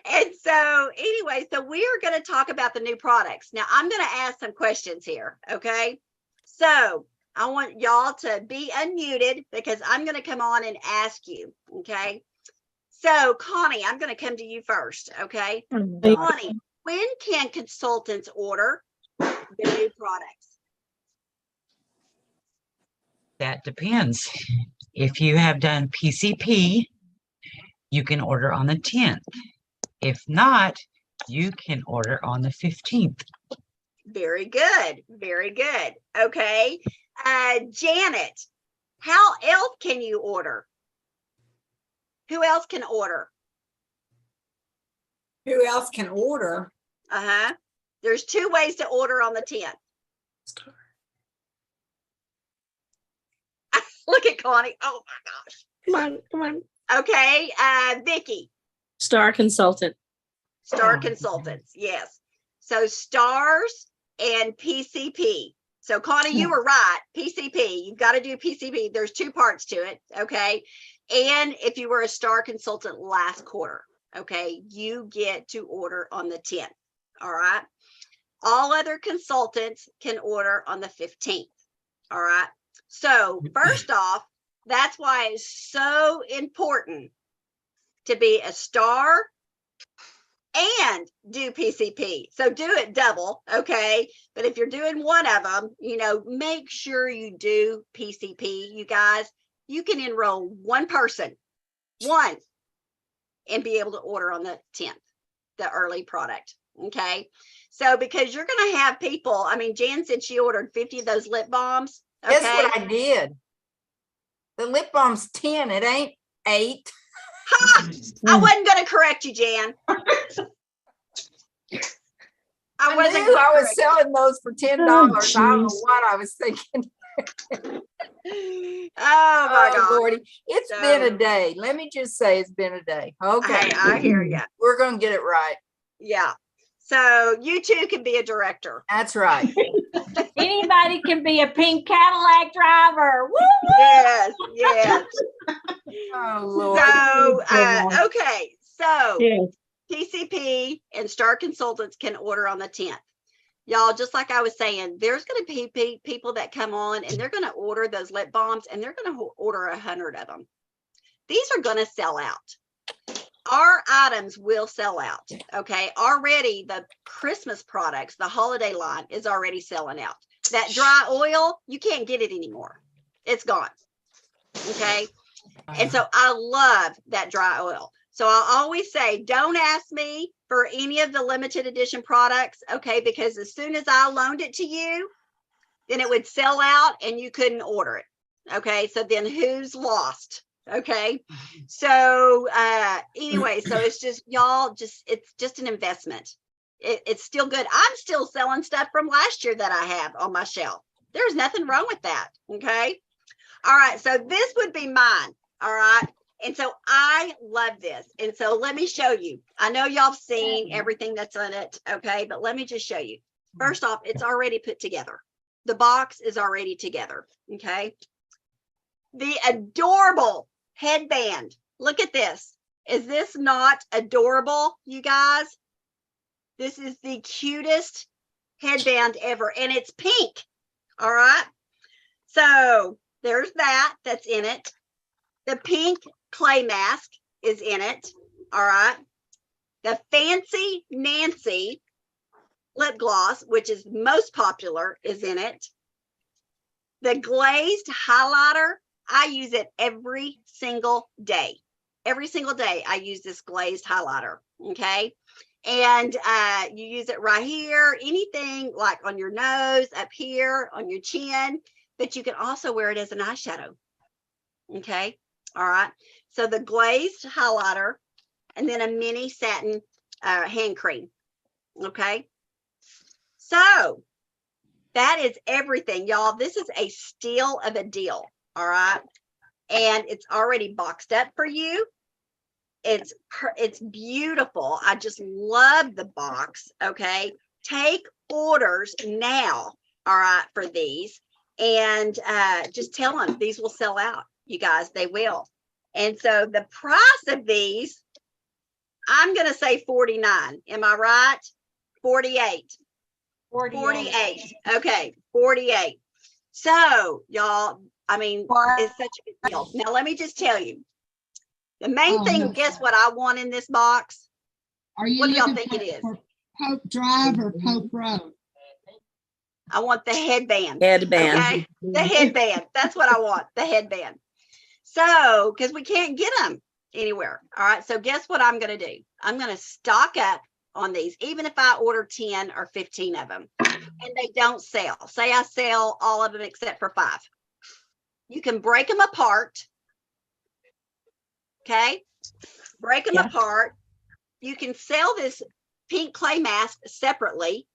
And so anyway, so we are going to talk about the new products. Now I'm going to ask some questions here. Okay. So I want y'all to be unmuted because I'm going to come on and ask you. Okay. So Connie, I'm going to come to you first. Okay. Connie, when can consultants order the new products? That depends. If you have done PCP, you can order on the 10th. If not, you can order on the 15th. Very good. Very good. Okay. Janet, how else can you order? Who else can order? Who else can order? Uh-huh. There's 2 ways to order on the 10th. Look at Connie. Oh my gosh. Come on. Okay. Vicky. Star Consultant. Star Consultants. Yes. So stars and PCP. So Connie, you were right. PCP. You've got to do PCP. There's 2 parts to it. Okay. And if you were a star consultant last quarter. Okay, you get to order on the 10th. All right. All other consultants can order on the 15th. All right. So first off, that's why it's so important to be a star and do PCP. So do it double, okay? But if you're doing one of them, you know, make sure you do PCP. You guys, you can enroll one person, one, and be able to order on the 10th, the early product, okay? So because you're going to have people, I mean, Jan said she ordered 50 of those lip balms. Okay? Guess what I did? The lip balm's 10, it ain't 8. Ha! I wasn't going to correct you, Jan. I wasn't knew gonna I was correct selling those for $10. I don't know what I was thinking. you. Oh my God. Lordy. It's been a day. Let me just say it's been a day. Okay. Hey, I hear you. We're going to get it right. Yeah. So you too can be a director. That's right. Anybody can be a pink Cadillac driver. Woo! Yes, yes. Oh, Lord. So, okay. So Yes. PCP and Star Consultants can order on the 10th. Y'all, just like I was saying, there's going to be people that come on and they're going to order those lip balms and they're going to order 100 of them. These are going to sell out. Our items will sell out. Okay. Already the Christmas products, the holiday line is already selling out. That dry oil, you can't get it anymore. It's gone. Okay. And so I love that dry oil. So I'll always say, don't ask me for any of the limited edition products, okay? Because as soon as I loaned it to you, then it would sell out and you couldn't order it, okay? So then who's lost, okay? So anyway, so it's just, y'all, it's just an investment. It's still good. I'm still selling stuff from last year that I have on my shelf. There's nothing wrong with that, okay? All right, so this would be mine, all right? And so I love this. And so let me show you. I know y'all have seen everything that's on it, okay? But let me just show you. First off, it's already put together. The box is already together, okay? The adorable headband. Look at this. Is this not adorable, you guys? This is the cutest headband ever, and it's pink, all right? So there's that's in it. The pink clay mask is in it, all right? The Fancy Nancy lip gloss, which is most popular, is in it. The glazed highlighter, I use it every single day. Every single day I use this glazed highlighter, okay? And you use it right here, anything like on your nose, up here, on your chin, but you can also wear it as an eyeshadow, okay? All right, so the glazed highlighter and then a mini satin hand cream, okay? So that is everything, y'all. This is a steal of a deal, all right? And it's already boxed up for you. It's beautiful. I just love the box, okay? Take orders now, all right, for these. And just tell them these will sell out. You guys, they will. And so the price of these, I'm going to say 49. Am I right? 48. 48. Okay, 48. So, y'all, I mean, it's such a good deal. Now, let me just tell you. The main thing, guess what I want in this box? Are you what do y'all looking think it is? for Pope Drive or Pope Road? I want the headband. Headband. Okay? The headband. That's what I want, the headband. So, because we can't get them anywhere. All right. So guess what I'm going to do? I'm going to stock up on these, even if I order 10 or 15 of them and they don't sell. Say I sell all of them except for 5. You can break them apart. Okay. Break them apart. You can sell this pink clay mask separately.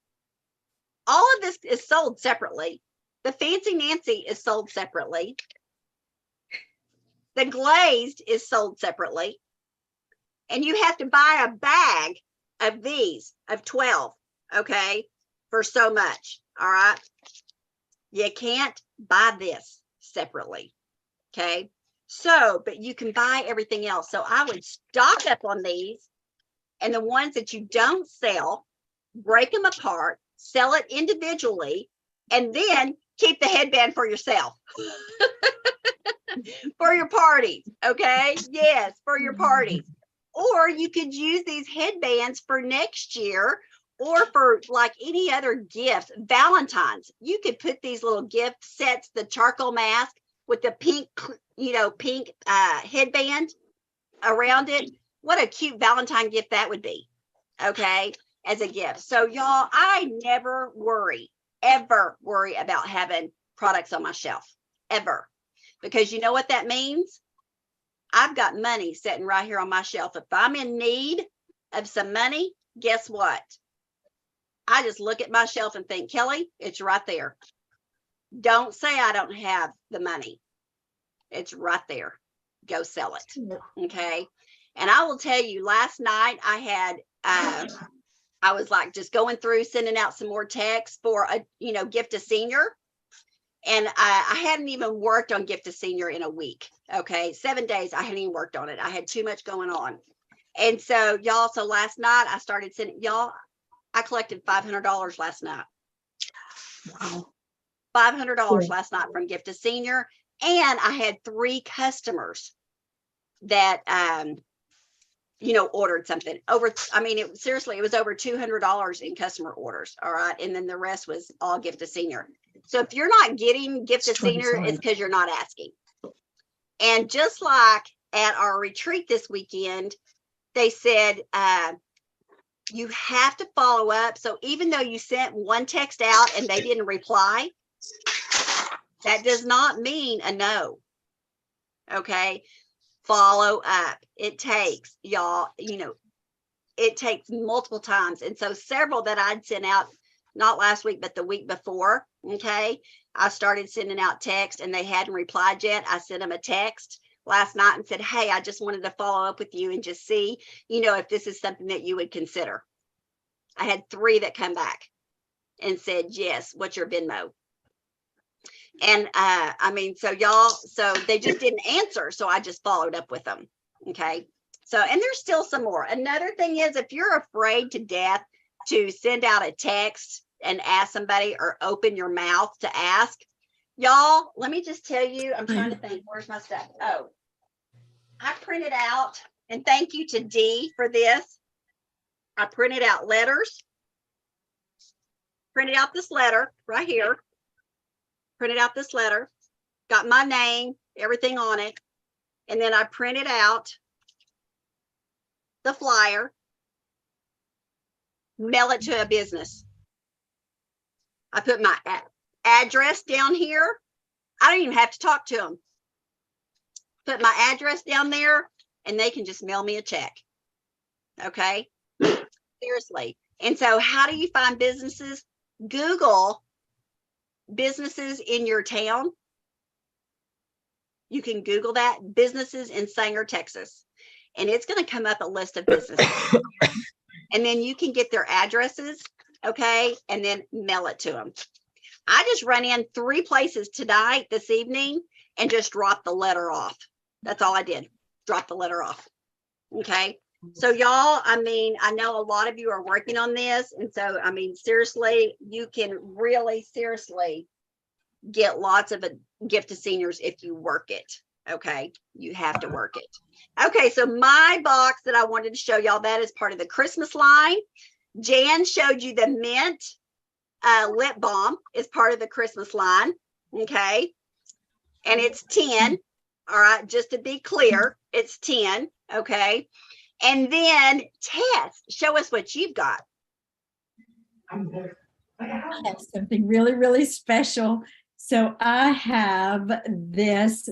All of this is sold separately. The Fancy Nancy is sold separately. The glazed is sold separately. And you have to buy a bag of these, of 12, okay, for so much, all right? You can't buy this separately, okay? So, but you can buy everything else. So I would stock up on these And the ones that you don't sell, break them apart, sell it individually, and then keep the headband for yourself. For your parties, okay? Yes, for your parties. Or you could use these headbands for next year, or for like any other gift. Valentine's, you could put these little gift sets, the charcoal mask with the pink, pink headband around it. What a cute Valentine gift that would be, okay, as a gift. So y'all, I never ever worry about having products on my shelf, ever. Because you know what that means? I've got money sitting right here on my shelf. If I'm in need of some money, guess what? I just look at my shelf and think, Kelly, it's right there. Don't say I don't have the money. It's right there. Go sell it. Okay. And I will tell you, last night I had, I was like just going through, sending out some more texts for a, gift a senior. And I hadn't even worked on Gift a Senior in a week. Okay. 7 days. I hadn't even worked on it. I had too much going on. And so y'all, so last night I started sending y'all, I collected $500 last night. Wow. $500 last night from Gift a Senior. And I had 3 customers that, ordered something over. I mean, it was over $200 in customer orders. All right. And then the rest was all Gift a Senior. So if you're not getting Gift a Senior, it's because you're not asking. And just like at our retreat this weekend, they said, you have to follow up. So even though you sent one text out and they didn't reply, that does not mean a no. Okay. Follow up. It takes, y'all, it takes multiple times. And so several that I'd sent out, not last week, but the week before. Okay. I started sending out text and they hadn't replied yet. I sent them a text last night and said, hey, I just wanted to follow up with you and just see, if this is something that you would consider. I had 3 that come back and said, yes, what's your Venmo? And so they just didn't answer. So I just followed up with them. Okay. So, and there's still some more. Another thing is, if you're afraid to death to send out a text and ask somebody or open your mouth to ask, y'all, let me just tell you, I'm trying to think, where's my stuff? Oh, I printed out, and thank you to Dee for this. I printed out letters, printed out this letter right here, printed out this letter, got my name, everything on it. And then I printed out the flyer, mail it to a business. I put my address down here. I don't even have to talk to them. Put my address down there and they can just mail me a check. Okay. Seriously. And so how do you find businesses? Google businesses in your town. You can Google that, businesses in Sanger, Texas, and it's going to come up a list of businesses. And then you can get their addresses, okay, and then mail it to them. I just ran in 3 places tonight, this evening, and just dropped the letter off. That's all I did. Drop the letter off. Okay. So y'all, I mean, I know a lot of you are working on this. And so, I mean, seriously, you can really seriously get lots of Gift to Seniors if you work it. Okay. You have to work it. Okay. So my box that I wanted to show y'all, that is part of the Christmas line. Jan showed you the mint lip balm is part of the Christmas line. Okay. And it's 10. All right. Just to be clear, it's 10. Okay. And then Tess, show us what you've got. I have something really, really special. So I have this,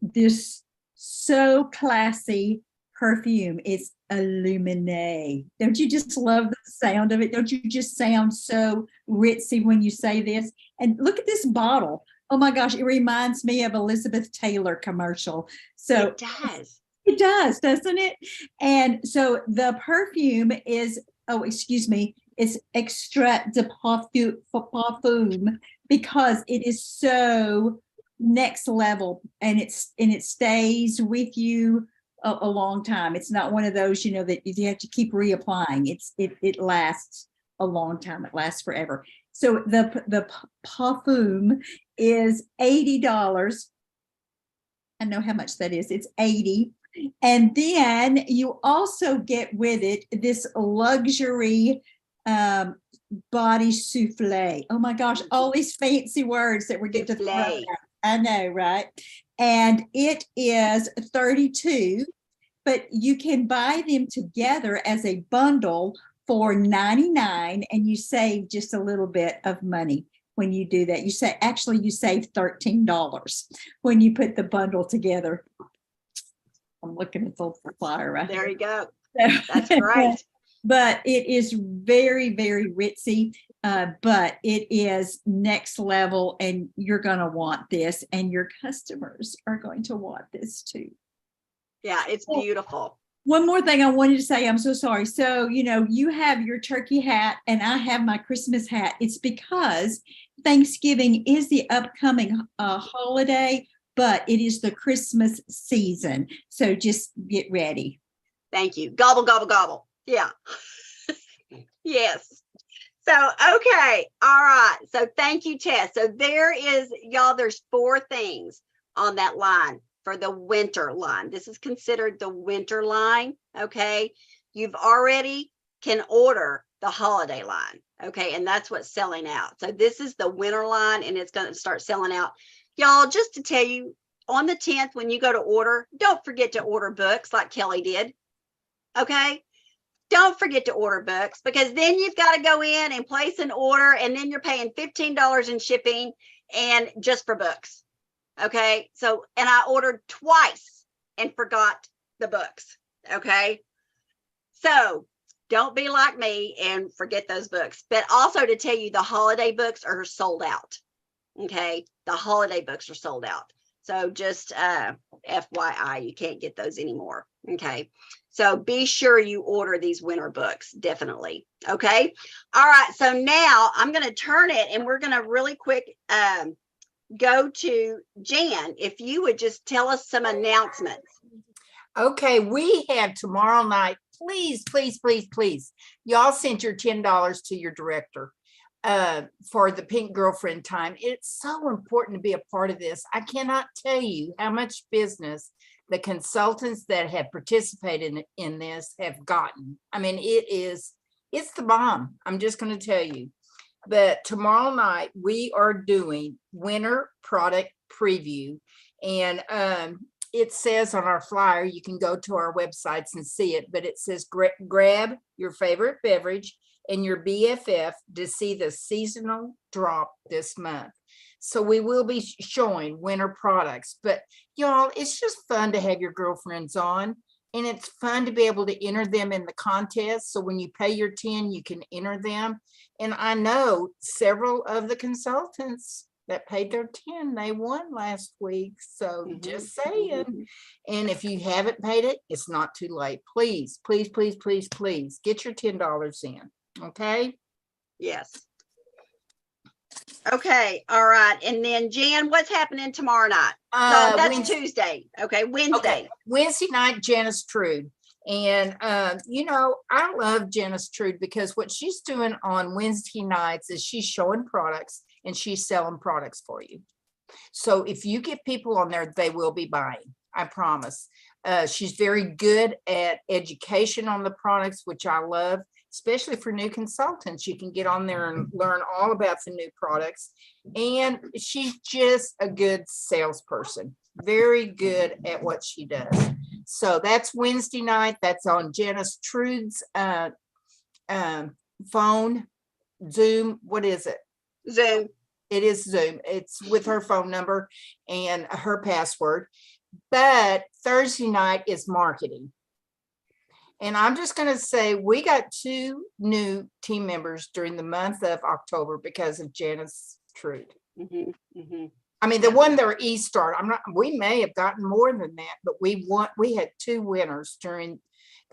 this so classy perfume. It's Illuminate. Don't you just love the sound of it? Don't you just sound so ritzy when you say this? And look at this bottle. Oh my gosh, it reminds me of Elizabeth Taylor commercial. So it does. It does, doesn't it? And so the perfume is, it's extrait de parfum because it is so next level and it stays with you a long time. It's not one of those, you know, that you have to keep reapplying. It lasts a long time. It lasts forever. So the parfum is $80. I know how much that is. It's 80. And then you also get with it this luxury body souffle. Oh my gosh, all these fancy words that we get to throw out. I know, right? And it is 32, but you can buy them together as a bundle for $99, and you save just a little bit of money when you do that. You say, actually, you save $13 when you put the bundle together. I'm looking at the flyer right There here. you go. That's great. But it is very, very ritzy, but it is next level, and you're going to want this, and your customers are going to want this too. Yeah, it's beautiful. One more thing I wanted to say, I'm so sorry. So, you know, you have your turkey hat and I have my Christmas hat. It's because Thanksgiving is the upcoming holiday, but it is the Christmas season. So just get ready. Thank you. Gobble, gobble, gobble. Yeah. Yes. So, okay. All right. So thank you, Tess. So there is, y'all, there's 4 things on that line for the winter line. This is considered the winter line. Okay. You've already can order the holiday line. Okay. And that's what's selling out. So this is the winter line, and it's going to start selling out. Y'all, just to tell you, on the 10th, when you go to order, don't forget to order books like Kelly did. Okay. Don't forget to order books, because then you've got to go in and place an order, and then you're paying $15 in shipping and just for books. Okay. So, and I ordered twice and forgot the books. Okay. So don't be like me and forget those books. But also to tell you, the holiday books are sold out. Okay. The holiday books are sold out. So just FYI, you can't get those anymore. Okay. So be sure you order these winter books, definitely. Okay. All right. So now I'm going to turn it, and we're going to really quick go to Jan. If you would just tell us some announcements. Okay, we have tomorrow night. Please, please, please, please. Y'all sent your $10 to your director for the Pink Girlfriend time. It's so important to be a part of this. I cannot tell you how much business the consultants that have participated in this have gotten. I mean, it's the bomb. I'm just going to tell you. But tomorrow night we are doing winter product preview, and it says on our flyer, you can go to our websites and see it, but it says grab your favorite beverage and your BFF to see the seasonal drop this month. So we will be showing winter products, but y'all, it's just fun to have your girlfriends on, and it's fun to be able to enter them in the contest. So when you pay your 10, you can enter them. And I know several of the consultants that paid their 10, they won last week. So just saying. And if you haven't paid it, it's not too late. Please, please, please, please, please get your $10 in. Okay. Yes. Okay. All right. And then Jan, what's happening tomorrow night? No, that's Wednesday. Tuesday. Okay. Wednesday. Okay. Wednesday night, Janice Trude. And, you know, I love Janice Trude because what she's doing on Wednesday nights is she's showing products and she's selling products for you. So if you get people on there, they will be buying. I promise. She's very good at education on the products, which I love, especially for new consultants. You can get on there and learn all about the new products. And she's just a good salesperson, very good at what she does. So that's Wednesday night. That's on Janice Trude's phone, Zoom. What is it? Zoom. It is Zoom. It's with her phone number and her password. But Thursday night is marketing. And I'm just going to say we got 2 new team members during the month of October because of Janice Trude. I mean, the one there e-start, we may have gotten more than that, but we had 2 winners during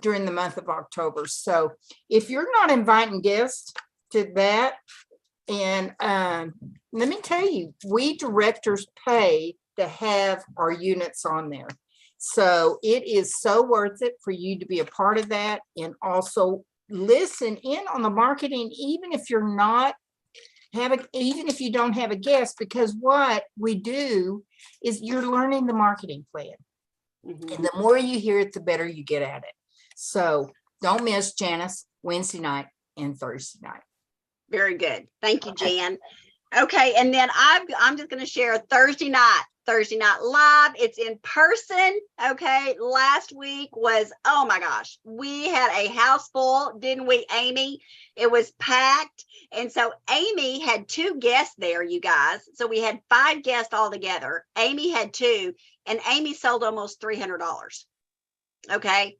the month of October. So if you're not inviting guests to that, and let me tell you, we directors pay to have our units on there. So it is so worth it for you to be a part of that and also listen in on the marketing, even if you're not even if you don't have a guest, because what we do is you're learning the marketing plan. Mhm. And the more you hear it, the better you get at it. So don't miss Janice Wednesday night and Thursday night. Very good. Thank you, Jan. Okay, and then I'm just going to share Thursday night live. It's in person. Okay, last week was, oh my gosh, we had a house full, didn't we, Amy? It was packed. And so Amy had 2 guests there, you guys. So we had 5 guests all together. Amy had 2, and Amy sold almost $300. Okay,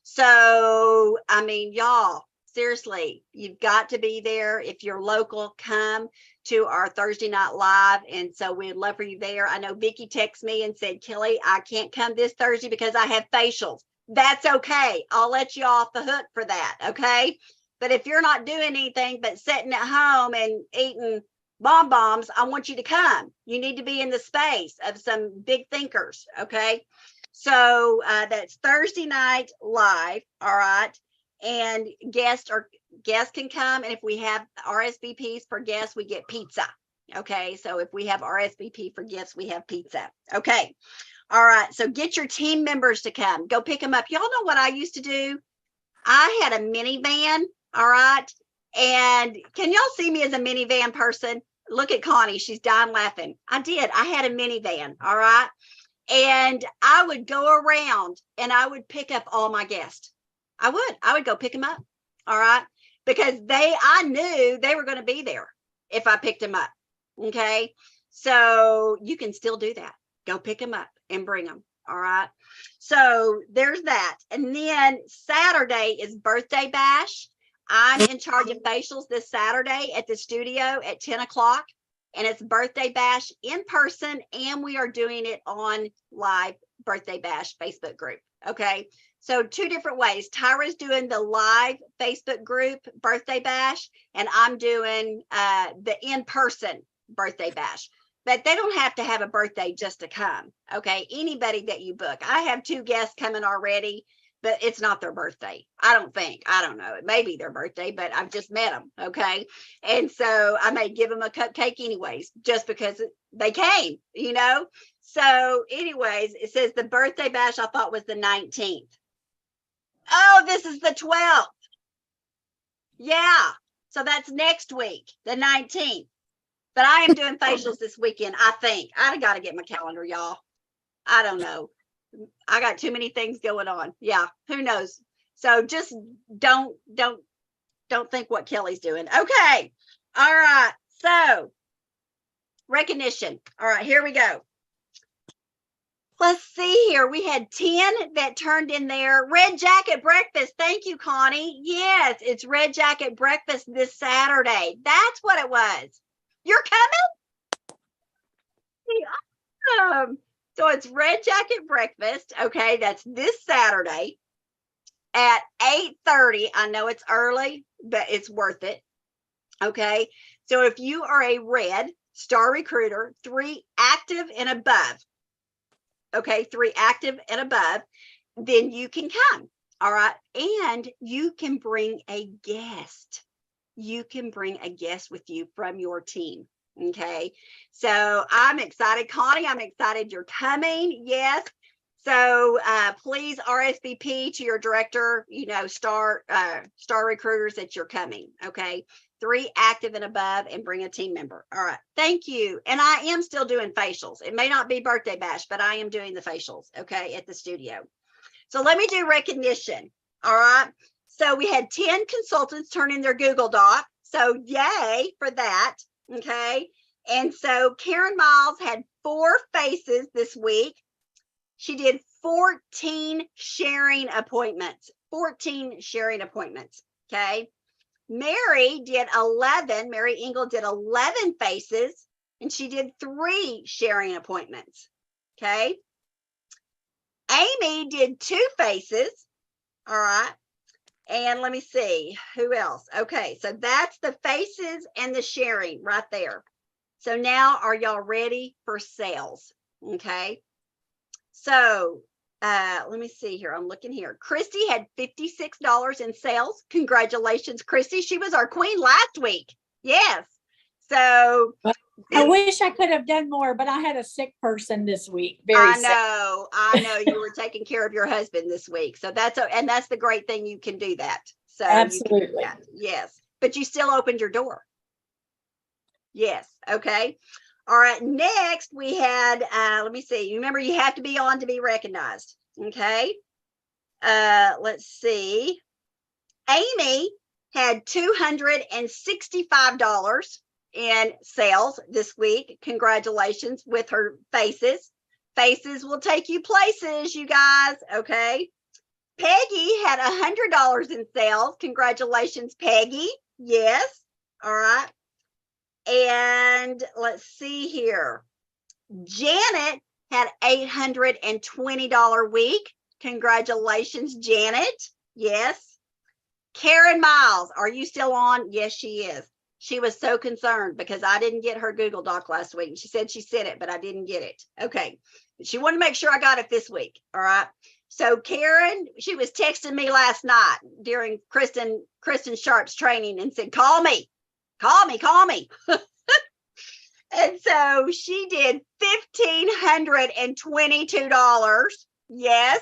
so I mean, y'all, seriously, you've got to be there. If you're local, come to our Thursday night live. And so we'd love for you there. I know Vicki texted me and said, Kelly, I can't come this Thursday because I have facials. That's okay. I'll let you off the hook for that. Okay. But if you're not doing anything but sitting at home and eating bonbons, I want you to come. You need to be in the space of some big thinkers. Okay. So that's Thursday night live. All right. And guests can come. And if we have RSVPs for guests, we get pizza. Okay. So if we have RSVP for guests, we have pizza. Okay. All right. So get your team members to come. Go pick them up. Y'all know what I used to do? I had a minivan. All right. And can y'all see me as a minivan person? Look at Connie. She's dying laughing. I did. I had a minivan. All right. And I would go around and I would pick up all my guests. I would go pick them up. All right. Because I knew they were going to be there if I picked them up. Okay. So you can still do that. Go pick them up and bring them. All right. So there's that. And then Saturday is birthday bash. I'm in charge of facials this Saturday at the studio at 10 o'clock. And it's birthday bash in person. And we are doing it on live birthday bash Facebook group. Okay. So 2 different ways. Tyra's doing the live Facebook group birthday bash, and I'm doing the in-person birthday bash. But they don't have to have a birthday just to come. Okay. Anybody that you book. I have 2 guests coming already, but it's not their birthday. I don't think. I don't know. It may be their birthday, but I've just met them. Okay. And so I may give them a cupcake anyways, just because they came, you know? So anyways, it says the birthday bash I thought was the 19th. Oh, this is the 12th. Yeah. So that's next week, the 19th. But I am doing facials this weekend, I think. I got to get my calendar, y'all. I don't know. I got too many things going on. Yeah, who knows? So just don't think what Kelly's doing. Okay. All right. So recognition. All right, here we go. Let's see here. We had 10 that turned in their Red Jacket Breakfast. Thank you, Connie. Yes, it's Red Jacket Breakfast this Saturday. That's what it was. You're coming? Awesome. So it's Red Jacket Breakfast. Okay, that's this Saturday at 8:30. I know it's early, but it's worth it. Okay, so if you are a Red Star Recruiter, 3 active and above, okay, 3 active and above, then you can come. All right. And you can bring a guest. You can bring a guest with you from your team. Okay. So I'm excited. Connie, I'm excited you're coming. Yes. So please RSVP to your director, you know, Star Recruiters that you're coming. Okay. 3 active and above, and bring a team member. All right. Thank you. And I am still doing facials. It may not be birthday bash, but I am doing the facials. Okay. At the studio. So let me do recognition. All right. So we had 10 consultants turn in their Google Doc. So yay for that. Okay. And so Karen Miles had 4 faces this week. She did 14 sharing appointments. 14 sharing appointments. Okay. Mary did 11. Mary Engel did 11 faces, and she did 3 sharing appointments. Okay. Amy did 2 faces. All right. And let me see who else. Okay. So that's the faces and the sharing right there. So now are y'all ready for sales? Okay. So let me see here. I'm looking here. Christy had $56 in sales. Congratulations, Christy. She was our queen last week. Yes. So I wish I could have done more, but I had a sick person this week. Very I sick. know you were taking care of your husband this week. So and that's the great thing. You can do that. So Absolutely. you can do that. Yes. But you still opened your door. Yes. Okay. All right. Next we had, let me see. You remember you have to be on to be recognized. Okay. Let's see. Amy had $265 in sales this week. Congratulations with her faces. Faces will take you places, you guys. Okay. Peggy had $100 in sales. Congratulations, Peggy. Yes. All right. And let's see here. Janet had $820 week. Congratulations, Janet. Yes. Karen Miles, are you still on? Yes, she is. She was so concerned because I didn't get her Google Doc last week. And she said she sent it, but I didn't get it. Okay. She wanted to make sure I got it this week. All right. So Karen, she was texting me last night during Kristen Sharp's training and said, call me. And so she did $1,522. Yes.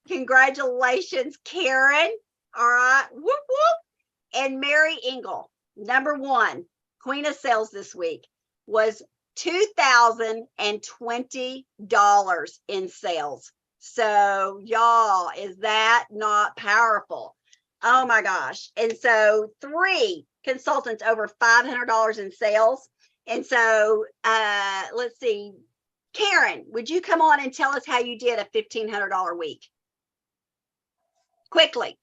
Congratulations, Karen. All right. Whoop, whoop. And Mary Engel, number one, queen of sales this week, was $2,020 in sales. So y'all, is that not powerful? Oh my gosh. And so 3 consultants over $500 in sales. And so let's see. Karen, would you come on and tell us how you did a $1,500 week? Quickly.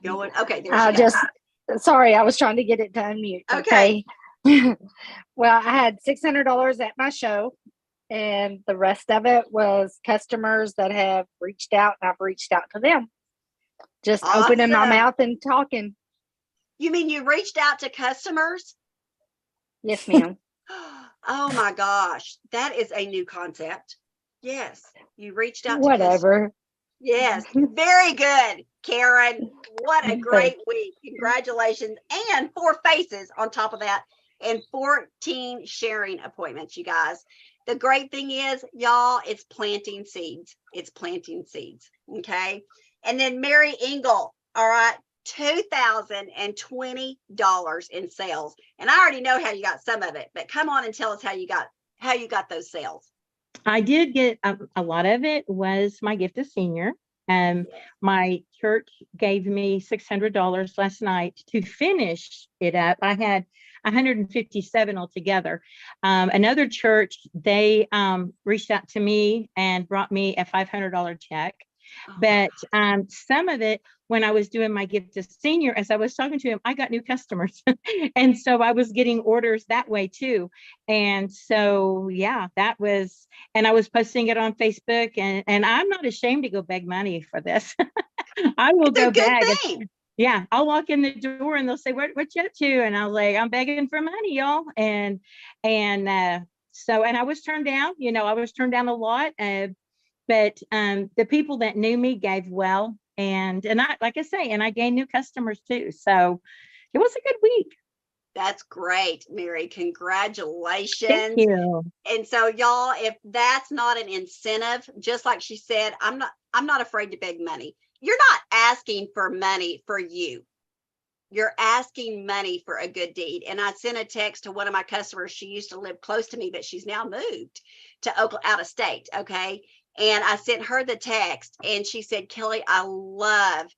Going. Okay. There she goes. Sorry, I was trying to get it to unmute. Okay. Well, I had $600 at my show, and the rest of it was customers that have reached out, and I've reached out to them. Just opening my mouth and talking. You mean you reached out to customers? Yes, ma'am. Oh my gosh. That is a new concept. Yes. You reached out to Whatever. Yes. Very good, Karen. What a great week. Congratulations. And 4 faces on top of that and 14 sharing appointments, you guys. The great thing is, y'all, it's planting seeds. It's planting seeds. Okay. And then Mary Engel, all right, $2,020 in sales. And I already know how you got some of it, but come on and tell us how you got those sales. I did get a lot of it was my gift of senior. My church gave me $600 last night to finish it up. I had 157 altogether. Another church, they reached out to me and brought me a $500 check. But some of it, when I was doing my gift of senior, as I was talking to him, I got new customers. And so I was getting orders that way too. And so, yeah, that was, and I was posting it on Facebook, and I'm not ashamed to go beg money for this. I will go beg. Yeah, I'll walk in the door and they'll say, what you up to? And I'll like, I'm begging for money, y'all. And I was turned down, I was turned down a lot. But the people that knew me gave well, and I, like I say, and I gained new customers too. So it was a good week. That's great, Mary. Congratulations. Thank you. And so y'all, if that's not an incentive, just like she said, I'm not afraid to beg money. You're not asking for money for you. You're asking money for a good deed. And I sent a text to one of my customers. She used to live close to me, but she's now moved to Oakland, out of state. Okay. And I sent her the text and she said, Kelly, I love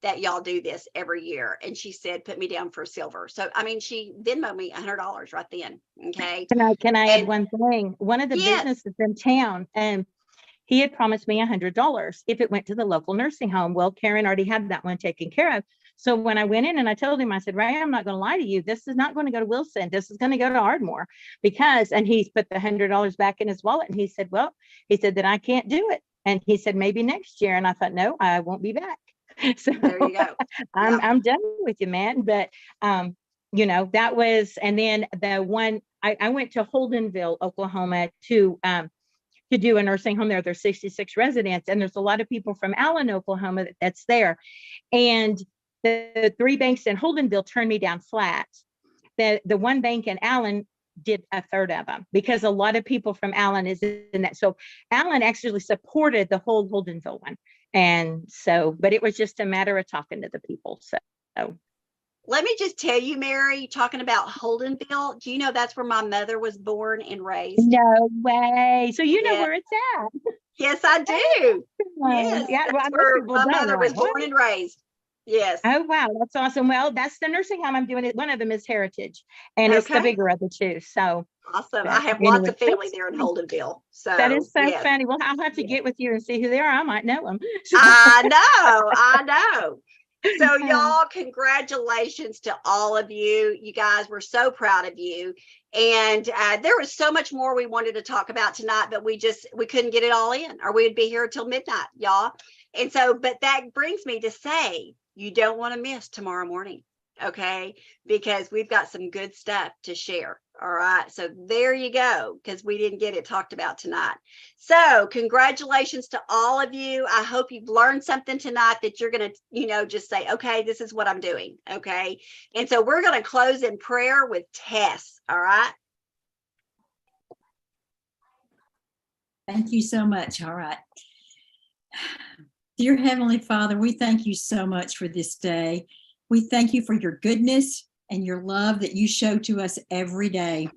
that y'all do this every year. And she said, put me down for silver. So, I mean, she Venmoed me $100 right then. Okay. Can I add one thing? One of the businesses in town, he had promised me $100 if it went to the local nursing home. Well, Karen already had that one taken care of. So when I went in and I told him, I said, Ray, I'm not going to lie to you. This is not going to go to Wilson. This is going to go to Ardmore and he's put the $100 back in his wallet. And he said, well, that I can't do it. And he said, maybe next year. And I thought, no, I won't be back. So there you go. I'm done with you, man. But you know, that was, and then the one, I went to Holdenville, Oklahoma to do a nursing home there. There's 66 residents, and there's a lot of people from Allen, Oklahoma that's there. And the 3 banks in Holdenville turned me down flat. The one bank in Allen did a third of them, because a lot of people from Allen is in that. So Allen actually supported the whole Holdenville one. And so, but it was just a matter of talking to the people. So let me just tell you, Mary, talking about Holdenville, do you know that's where my mother was born and raised? no way. So you know Yeah. where it's at. Yes, I do. Yes, Yeah, well, that's most where people my don't, mother they're was like, "What?" born and raised. Yes. Oh, wow. That's awesome. Well, that's the nursing home I'm doing. It. One of them is Heritage, and it's the Okay. bigger of the two. So Awesome. but I have lots anyway, of family that's there in funny. Holdenville. So That is so yes. funny. Well, I'll have to get with you and see who they are. I might know them. I know. So y'all, congratulations to all of you. You guys, we're so proud of you. And there was so much more we wanted to talk about tonight, but we couldn't get it all in, or we'd be here till midnight, y'all. And so, but that brings me to say, you don't want to miss tomorrow morning, okay? Because we've got some good stuff to share. All right. So there you go, because we didn't get it talked about tonight. So congratulations to all of you. I hope you've learned something tonight that you're going to, just say, okay, this is what I'm doing. Okay. And so we're going to close in prayer with Tess. All right. Thank you so much. All right. Dear Heavenly Father, we thank you so much for this day. We thank you for your goodness and your love that you show to us every day.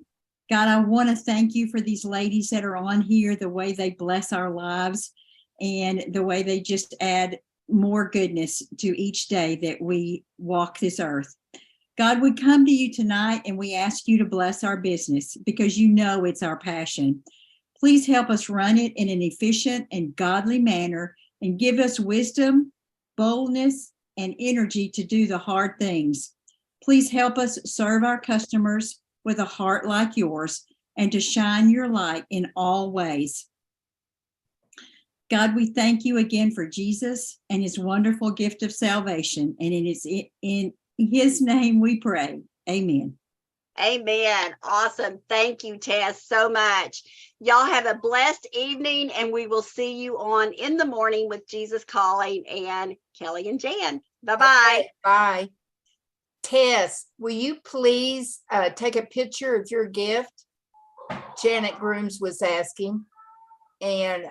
God, I want to thank you for these ladies that are on here, the way they bless our lives and the way they just add more goodness to each day that we walk this earth. God, we come to you tonight and we ask you to bless our business, because you know it's our passion. Please help us run it in an efficient and godly manner, and give us wisdom, boldness, and energy to do the hard things. Please help us serve our customers with a heart like yours, and to shine your light in all ways. God, we thank you again for Jesus and his wonderful gift of salvation. And it is in his name we pray. Amen. Amen. Awesome. Thank you, Tess, so much. Y'all have a blessed evening, and we will see you on In the Morning with Jesus Calling and Kelly and Jan. Bye-bye. Okay, bye. Tess, will you please take a picture of your gift? Janet Grooms was asking. And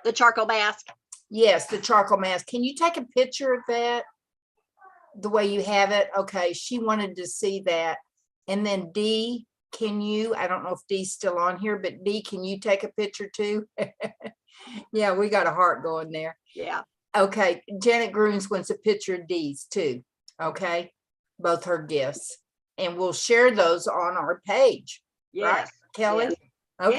the charcoal mask. Yes, the charcoal mask. Can you take a picture of that? The way you have it? Okay, she wanted to see that. And then Dee, can you, I don't know if Dee's still on here, but Dee, can you take a picture too? Yeah, we got a heart going there. Yeah. Okay, Janet Grooms wants a picture of Dee's too. Okay, both her gifts, and we'll share those on our page. Yes. Right, Kelly? Yes.